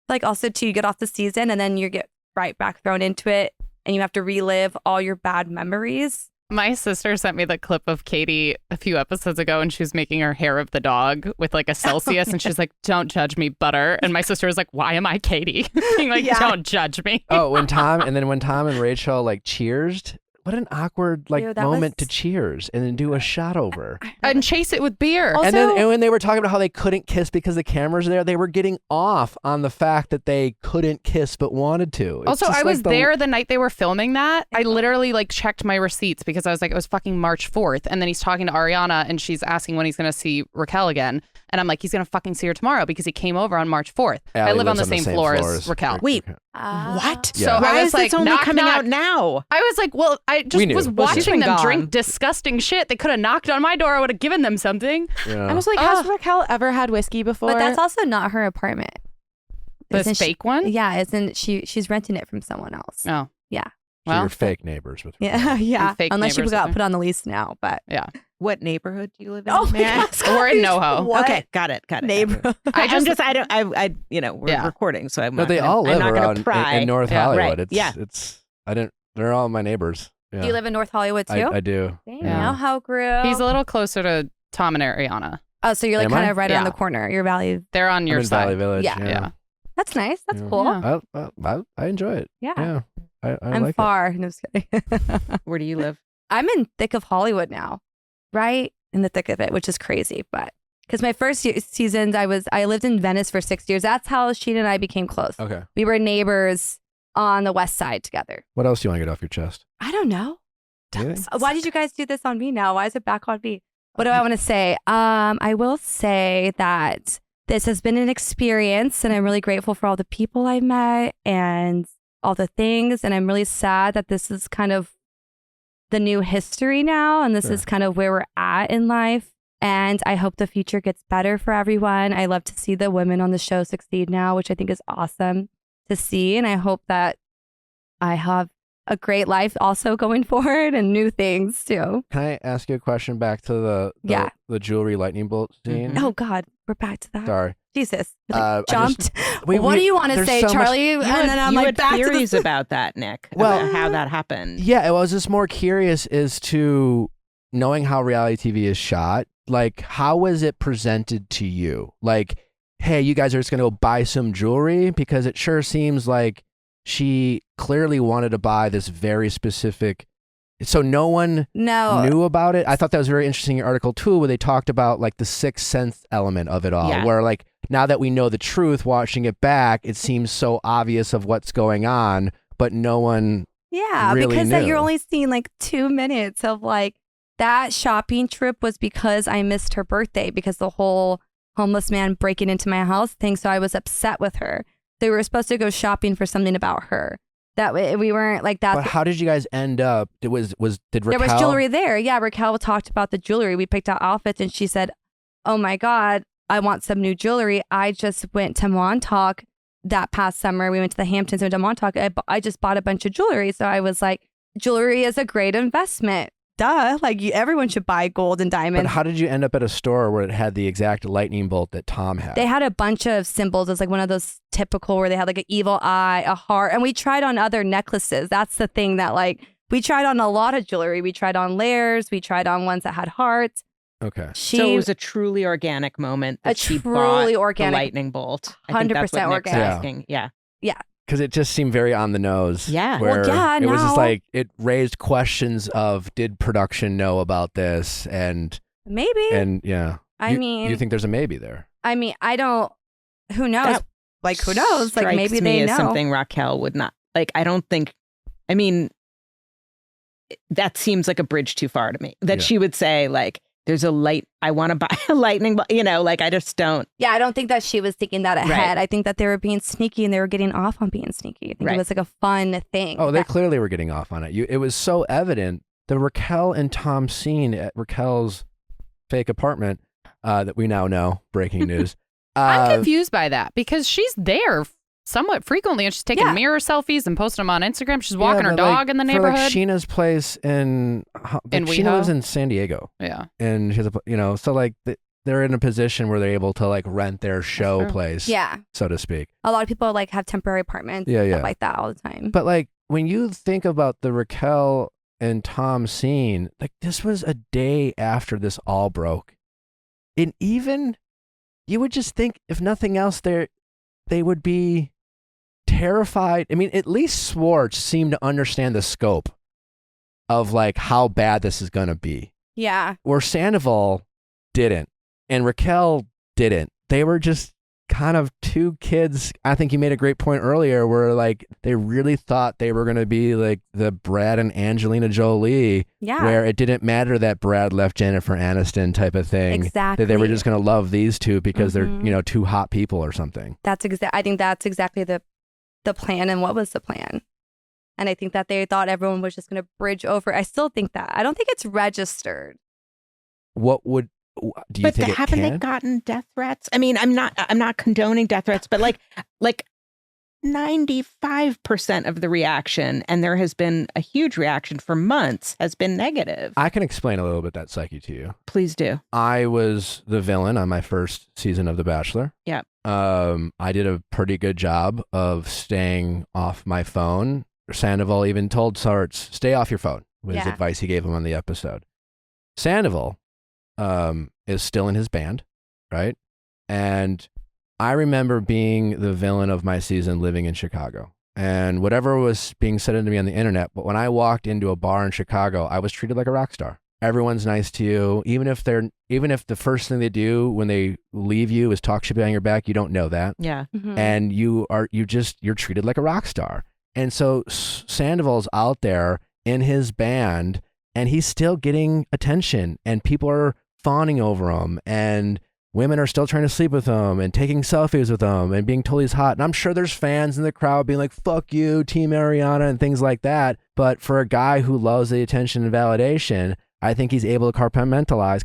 Like, also too, you get off the season and then you get right back thrown into it and you have to relive all your bad memories. My sister sent me the clip of Katie a few episodes ago and she was making her hair of the dog with like a Celsius and she's like, don't judge me, butter. And my sister was like, why am I Katie? Being like, don't judge me. Oh, when Tom and Rachel like cheersed, What an awkward moment to cheers and then do a shot over. And chase it with beer. Also, and when they were talking about how they couldn't kiss because the cameras are there, they were getting off on the fact that they couldn't kiss but wanted to. Also, I was there the night they were filming that. I literally checked my receipts because I was like, it was fucking March 4th. And then he's talking to Ariana and she's asking when he's going to see Raquel again. And I'm like, he's going to fucking see her tomorrow because he came over on March 4th. I live on the same floor as Raquel. Wait, what? Yeah. So why I was is this only coming out now? I was like, well, I just was watching them drink disgusting shit. They could have knocked on my door. I would have given them something. Yeah. I was like, has Raquel ever had whiskey before? But that's also not her apartment. This fake one? Yeah, she's renting it from someone else. Oh. Yeah. So you're fake neighbors with her. Yeah. Fake Unless she neighbors got put on the lease now, but yeah. What neighborhood do you live in? Oh, may I ask? We're in NoHo. Okay, got it. Neighborhood. We're recording, so I'm But not they all live I'm not around gonna pry. in North Yeah, Hollywood. right. They're all my neighbors. Yeah. Do you live in North Hollywood too? I do. Dang, Yeah. now how grew. He's a little closer to Tom and Ariana. Oh, so you're Am kind I? of right around the corner. You're Valley. They're on your I'm in side. Valley Village. Yeah. Yeah. That's nice. That's Yeah. cool. Yeah. I enjoy it. Yeah. Yeah. I I'm like far. No, just kidding. Where do you live? I'm in thick of Hollywood now, right in the thick of it, which is crazy. But because my first seasons, I lived in Venice for 6 years. That's how Sheena and I became close. it. Okay. We were neighbors on the west side together. What else do you want to get off your chest? I don't know. Anything? Why did you guys do this on me now? Why is it back on me? What do I want to say? I will say that this has been an experience and I'm really grateful for all the people I've met and all the things. And I'm really sad that this is kind of the new history now. And this is kind of where we're at in life. And I hope the future gets better for everyone. I love to see the women on the show succeed now, which I think is awesome to see. And I hope that I have a great life also going forward and new things too. Can I ask you a question back to the jewelry lightning bolt scene? Oh God, we're back to that. Sorry. Jesus. What Jumped. Do you want to say, Charlie? And then I'm you like had back theories to about that, Nick. Well, about how that happened. Yeah, I was just more curious as to knowing how reality TV is shot. Like, how was it presented to you? Like, hey, you guys are just going to go buy some jewelry? Because it sure seems like she clearly wanted to buy this very specific. So no one knew about it. I thought that was very interesting in your article too, where they talked about like the sixth sense element of it all, where like now that we know the truth, watching it back, it seems so obvious of what's going on, but no one really because knew. you're only seeing like 2 minutes of like that shopping trip was because I missed her birthday because the whole homeless man breaking into my house thing. So I was upset with her. They were supposed to go shopping for something about her. That we weren't like that. But how did you guys end up? Did Raquel? There was jewelry there. Yeah, Raquel talked about the jewelry. We picked out outfits, and she said, "Oh my God, I want some new jewelry." I just went to Montauk that past summer. We went to the Hamptons, went to Montauk. I just bought a bunch of jewelry, so I was like, "Jewelry is a great investment." Duh, like everyone should buy gold and diamonds. But how did you end up at a store where it had the exact lightning bolt that Tom had? They had a bunch of symbols. It was like one of those typical where they had like an evil eye, a heart. And we tried on other necklaces. That's the thing that like, we tried on a lot of jewelry. We tried on layers. We tried on ones that had hearts. Okay. So it was a truly organic moment that she bought the lightning bolt. 100% organic. Asking. Yeah. Because it just seemed very on the nose. Yeah. Where it was just like, it raised questions of, did production know about this? And maybe. And yeah. You think there's a maybe there? I mean, I don't, who knows? Like, who knows? Like, maybe they know. Something Raquel would not, like, I don't think, I mean, that seems like a bridge too far to me. That she would say, like, there's a light, I want to buy a lightning, like I just don't. Yeah, I don't think that she was thinking that ahead. Right. I think that they were being sneaky and they were getting off on being sneaky. I think it was like a fun thing. Oh, they clearly were getting off on it. It was so evident. The Raquel and Tom scene at Raquel's fake apartment that we now know, breaking news. I'm confused by that because she's there somewhat frequently and she's taking mirror selfies and posting them on Instagram. She's walking her dog in the neighborhood. For like Sheena's place in Sheena lives in San Diego. Yeah. And she has a, so like they're in a position where they're able to like rent their show place. Yeah. So to speak. A lot of people like have temporary apartments. Stuff like that all the time. But like when you think about the Raquel and Tom scene, like this was a day after this all broke. And even you would just think if nothing else they would be terrified. I mean, at least Schwartz seemed to understand the scope of like how bad this is going to be. Yeah. Where Sandoval didn't and Raquel didn't. They were just kind of two kids. I think you made a great point earlier where like they really thought they were going to be like the Brad and Angelina Jolie, where it didn't matter that Brad left Jennifer Aniston type of thing. Exactly. That they were just going to love these two because they're, you know, two hot people or something. I think that's exactly the plan. And what was the plan? And I think that they thought everyone was just going to bridge over. I still think that. I don't think it's registered. What would do you think? Haven't they gotten death threats? I mean, I'm not condoning death threats, but like 95% of the reaction, and there has been a huge reaction for months, has been negative. I can explain a little bit that psyche to you. Please do. I was the villain on my first season of The Bachelor. Yeah. I did a pretty good job of staying off my schwartz. Sandoval even told Schwartz, stay off your phone, was advice he gave him on the episode. Sandoval is still in his band, right? And I remember being the villain of my season living in Chicago. And whatever was being said to me on the internet, but when I walked into a bar in Chicago, I was treated like a rock star. Everyone's nice to you, even if the first thing they do when they leave you is talk shit behind your back, you don't know that. Yeah. Mm-hmm. And you're treated like a rock star. And so Sandoval's out there in his band and he's still getting attention and people are fawning over him and women are still trying to sleep with him and taking selfies with him and being told he's hot. And I'm sure there's fans in the crowd being like, fuck you, Team Ariana and things like that. But for a guy who loves the attention and validation, I think he's able to compartmentalize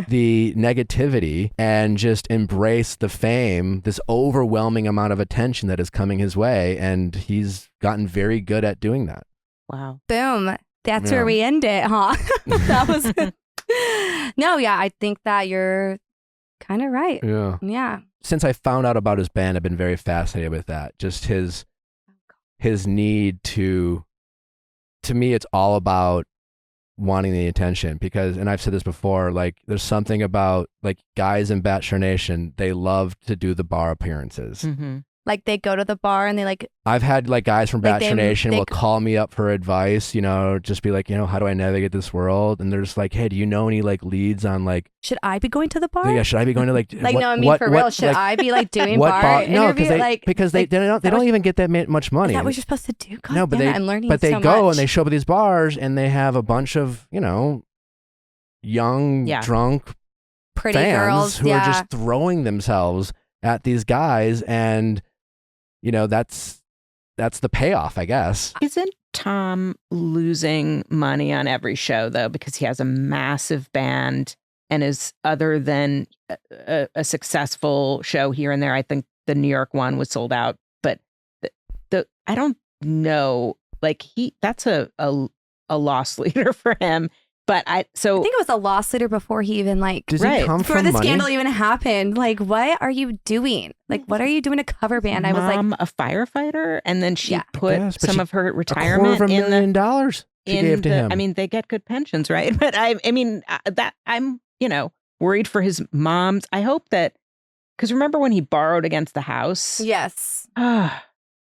the negativity and just embrace the fame, this overwhelming amount of attention that is coming his way. And he's gotten very good at doing that. Wow. Boom. That's where we end it, huh? That was No, yeah, I think that you're kind of right. Yeah. Yeah. Since I found out about his band, I've been very fascinated with that. Just his need to me, it's all about wanting the attention because, and I've said this before, like there's something about like guys in Bachelor Nation, they love to do the bar appearances. Mm-hmm. Like they go to the bar and they like. I've had like guys from Bachelor Nation will call me up for advice, you know, just be like, you know, how do I navigate this world? And they're just like, hey, do you know any like leads on like. Should I be going to the bar? Yeah, should I be going to like. Like, no, I mean, for real, should I be like doing bar interview? No, because they don't even get that much money. Is that what you're supposed to do? God no, but I'm learning but they so go much. and they show up at these bars and they have a bunch of, you know, young, drunk pretty fans girls who are just throwing themselves at these guys and. You know, that's the payoff, I guess. Isn't Tom losing money on every show, though, because he has a massive band and is, other than a successful show here and there, I think the New York one was sold out. But I don't know, like that's a loss leader for him. But I think it was a loss leader before he even like Does he come before from the money? scandal even happened. Like, what are you doing? Like, what are you doing a cover band? I was like, a firefighter, and then she put some of her retirement $250,000 she gave to him. I mean, they get good pensions, right? But I mean that I'm worried for his mom's. I hope that because remember when he borrowed against the house? yes,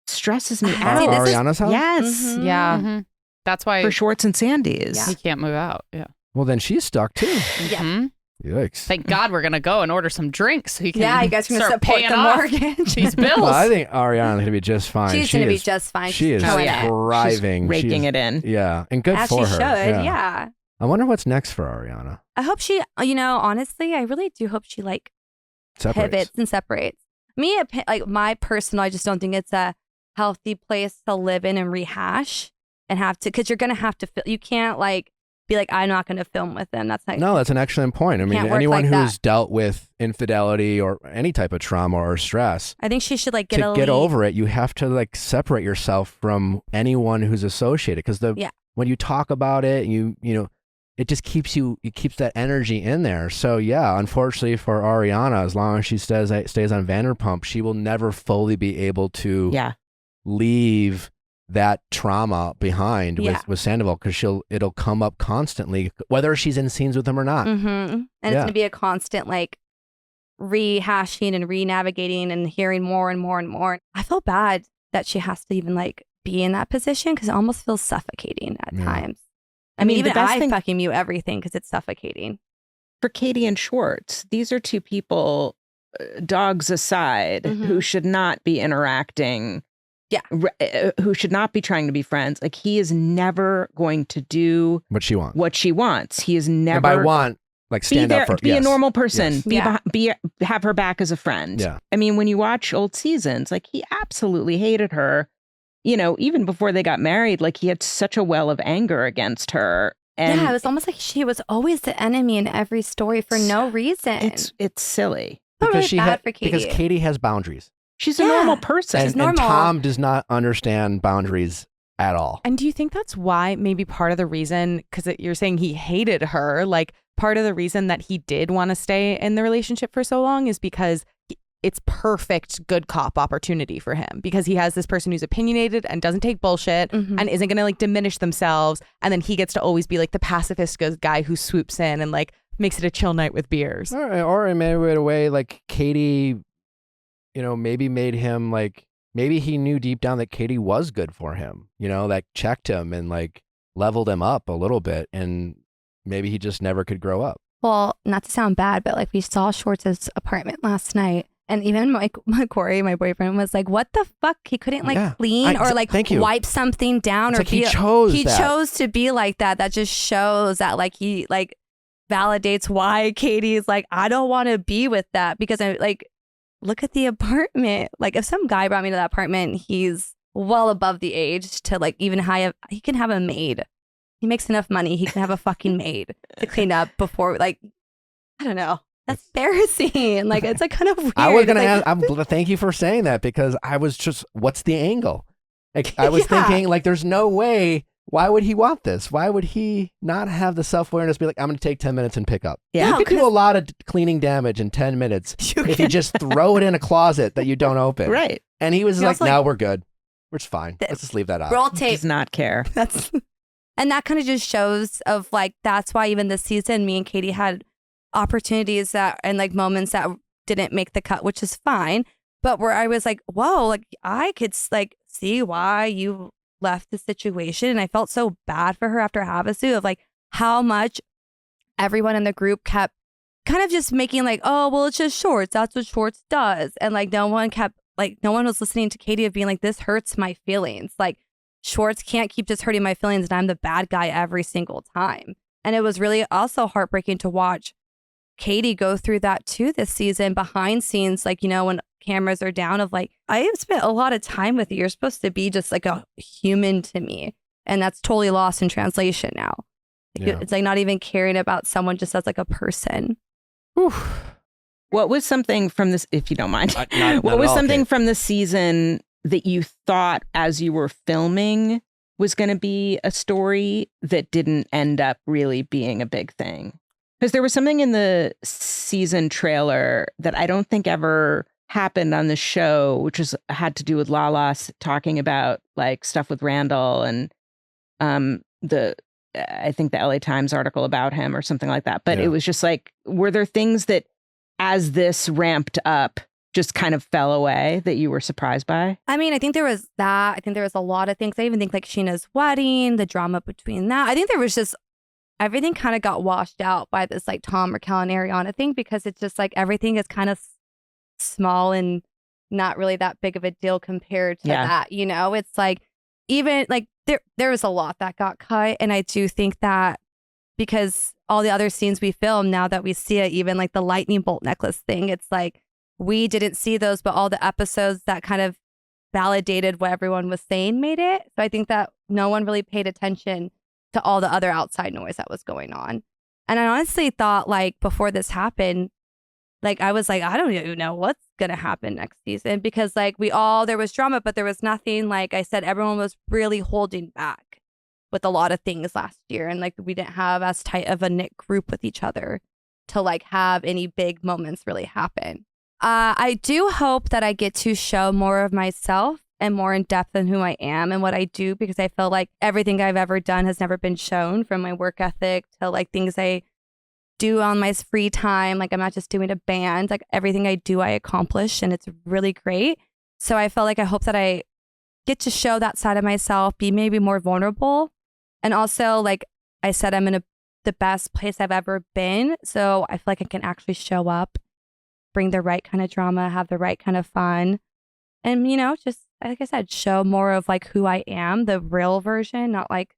stresses me Borrow out. Ariana's house? Yes. Mhm. Yeah. Mm-hmm. That's why For Schwartz and Sandy's. he can't move out. Yeah. Well, then she's stuck too. Yeah. Mm-hmm. Yikes. Thank God we're gonna go and order some drinks so he can. Yeah, you guys are gonna start support paying the off mortgage. these bills. Well, I think Ariana's gonna be just fine. She's gonna be just fine. She is killing it. thriving. She's raking She's- it in. Yeah, and good As for she her. should. Yeah. I wonder what's next for Ariana. I hope she. Honestly, I really do hope she like Separates. pivots and separates. Me, like my personal, I just don't think it's a healthy place to live in and rehash and have to, because you're gonna have to. You can't like be like, I'm not gonna film with them. That's not. No, that's an excellent point. I mean, Can't work anyone like who's that. dealt with infidelity or any type of trauma or stress, I think she should like to get over it, you have to like separate yourself from anyone who's associated. Because when you talk about it, you know, it just keeps that energy in there. So yeah, unfortunately for Ariana, as long as she stays on Vanderpump, she will never fully be able to leave that trauma behind with Sandoval, because it'll come up constantly, whether she's in scenes with him or not. Mm-hmm. And it's gonna be a constant like rehashing and re-navigating and hearing more and more and more. I feel bad that she has to even like be in that position because it almost feels suffocating at times. I mean, even fucking mute everything because it's suffocating. For Katie and Schwartz, these are two people, dogs aside, who should not be interacting. Yeah. Who should not be trying to be friends. Like, he is never going to do what she wants. He is never. And by want, like stand up for. Be a normal person. Yes. Have her back as a friend. Yeah. I mean, when you watch old seasons, like, he absolutely hated her. You know, even before they got married, like, he had such a well of anger against her. And it was almost like she was always the enemy in every story for no reason. It's silly. Because really because Katie has boundaries. She's a normal person. And Tom does not understand boundaries at all. And do you think that's why maybe part of the reason, because you're saying he hated her, like part of the reason that he did want to stay in the relationship for so long is because it's perfect good cop opportunity for him, because he has this person who's opinionated and doesn't take bullshit and isn't going to like diminish themselves. And then he gets to always be like the pacifist guy who swoops in and like makes it a chill night with beers. Or in a way, like Katie, you know, maybe made him like, maybe he knew deep down that Katie was good for him, you know, like checked him and like leveled him up a little bit. And maybe he just never could grow up. Well, not to sound bad, but like we saw Schwartz's apartment last night. And even Corey, my boyfriend, was like, what the fuck? He couldn't like clean or like wipe something down. It's or like he chose to be like that. That just shows that like he like validates why Katie's like, I don't want to be with that, because I like, look at the apartment. Like if some guy brought me to that apartment, he's well above the age to like even he can have a maid. He makes enough money. He can have a fucking maid to clean up before, like, I don't know. That's embarrassing. Like, it's like kind of weird. I was going to ask, thank you for saying that, because I was just, what's the angle? Like, I was thinking, like, there's no way. Why would he want this? Why would he not have the self-awareness, be like, I'm going to take 10 minutes and pick up? Yeah. You could do a lot of cleaning damage in 10 minutes if you just throw it in a closet that you don't open. Right. And he was like, no, we're good. We're just fine. Let's just leave that out. Roll tape. Does not care. And that kind of just shows of like, that's why even this season, me and Katie had opportunities that and like moments that didn't make the cut, which is fine. But where I was like, whoa, like I could like see why you left the situation. And I felt so bad for her after Havasu of like how much everyone in the group kept kind of just making like, oh, well, it's just Schwartz. That's what Schwartz does. And like no one was listening to Katie of being like, this hurts my feelings. Like Schwartz can't keep just hurting my feelings and I'm the bad guy every single time. And it was really also heartbreaking to watch Katie go through that too this season behind scenes, like, you know, when cameras are down of like, I have spent a lot of time with you. You're supposed to be just like a human to me. And that's totally lost in translation now. Like, it's like not even caring about someone just as like a person. Whew. What was something from this, if you don't mind, what was something from the season that you thought as you were filming was going to be a story that didn't end up really being a big thing? Because there was something in the season trailer that I don't think ever happened on the show, which had to do with Lala talking about like stuff with Randall and I think the LA Times article about him or something like that. But it was just like, were there things that as this ramped up just kind of fell away that you were surprised by? I mean, I think there was that. I think there was a lot of things. I even think like Sheena's wedding, the drama between that. I think there was just everything kind of got washed out by this like Tom, Raquel, and Ariana thing, because it's just like everything is kind of small and not really that big of a deal compared to that. You know, it's like even like there was a lot that got cut. And I do think that because all the other scenes we filmed, now that we see it, even like the lightning bolt necklace thing, it's like we didn't see those, but all the episodes that kind of validated what everyone was saying made it. So I think that no one really paid attention to all the other outside noise that was going on. And I honestly thought like before this happened, like I was like, I don't even know what's going to happen next season, because like there was drama, but there was nothing. Like I said, everyone was really holding back with a lot of things last year. And like we didn't have as tight of a knit group with each other to like have any big moments really happen. I do hope that I get to show more of myself and more in depth in who I am and what I do, because I feel like everything I've ever done has never been shown, from my work ethic to like things I do on my free time. Like I'm not just doing a band, like everything I do, I accomplish, and it's really great. So I felt like I hope that I get to show that side of myself, be maybe more vulnerable. And also, like I said, I'm in the best place I've ever been. So I feel like I can actually show up, bring the right kind of drama, have the right kind of fun. And, you know, just like I said, show more of like who I am, the real version, not like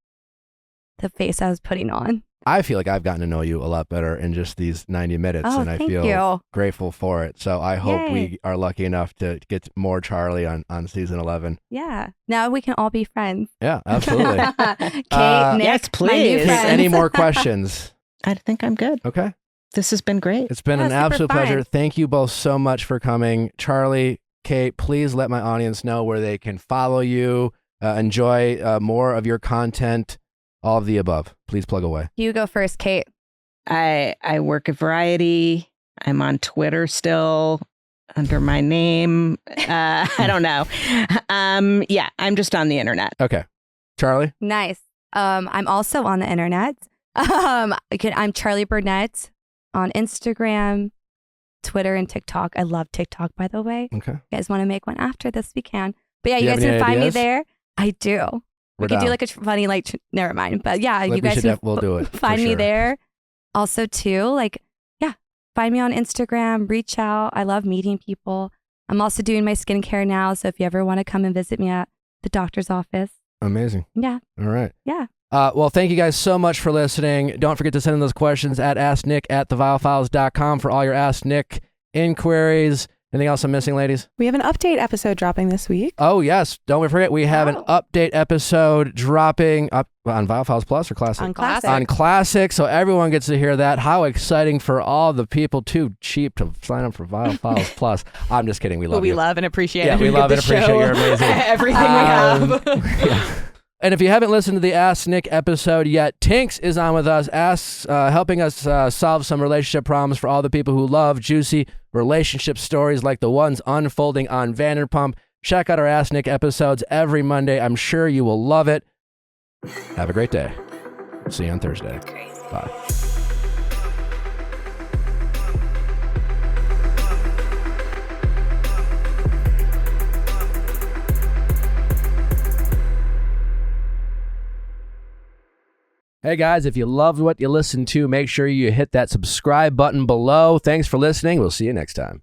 the face I was putting on. I feel like I've gotten to know you a lot better in just these 90 minutes, and I feel grateful for it. So I hope we are lucky enough to get more Charli on season 11. Yeah. Now we can all be friends. Yeah, absolutely. Kate, Nick, yes, please. Any more questions? I think I'm good. Okay. This has been great. It's been an absolute pleasure. Thank you both so much for coming. Charli, Kate, please let my audience know where they can follow you, enjoy more of your content. All of the above. Please plug away. You go first, Kate. I work at Variety. I'm on Twitter still under my name. I don't know. Yeah, I'm just on the internet. Okay. Charli? Nice. I'm also on the internet. I'm Charli Burnett on Instagram, Twitter, and TikTok. I love TikTok, by the way. Okay. You guys want to make one after this? We can. But yeah, you guys can find me there. I do. We could do like a funny, like, never mind. But yeah, you guys we'll do it. Find me there. Also, too, like, yeah, find me on Instagram, reach out. I love meeting people. I'm also doing my skincare now. So if you ever want to come and visit me at the doctor's office. Amazing. Yeah. All right. Yeah. Well, thank you guys so much for listening. Don't forget to send in those questions at asknick@theviallfiles.com for all your Ask Nick inquiries. Anything else I'm missing, ladies? We have an update episode dropping this week. Oh, yes. Don't forget, we have an update episode dropping up on Viall Files Plus or Classic? On Classic. On Classic, so everyone gets to hear that. How exciting for all the people too cheap to sign up for Viall Files Plus. I'm just kidding. We love you. We love and appreciate it. Yeah, we love and appreciate you. You're amazing. Everything we have. Yeah. And if you haven't listened to the Ask Nick episode yet, Tinks is on with us, helping us solve some relationship problems for all the people who love juicy relationship stories like the ones unfolding on Vanderpump. Check out our Ask Nick episodes every Monday. I'm sure you will love it. Have a great day. See you on Thursday. Bye. Hey guys, if you loved what you listened to, make sure you hit that subscribe button below. Thanks for listening. We'll see you next time.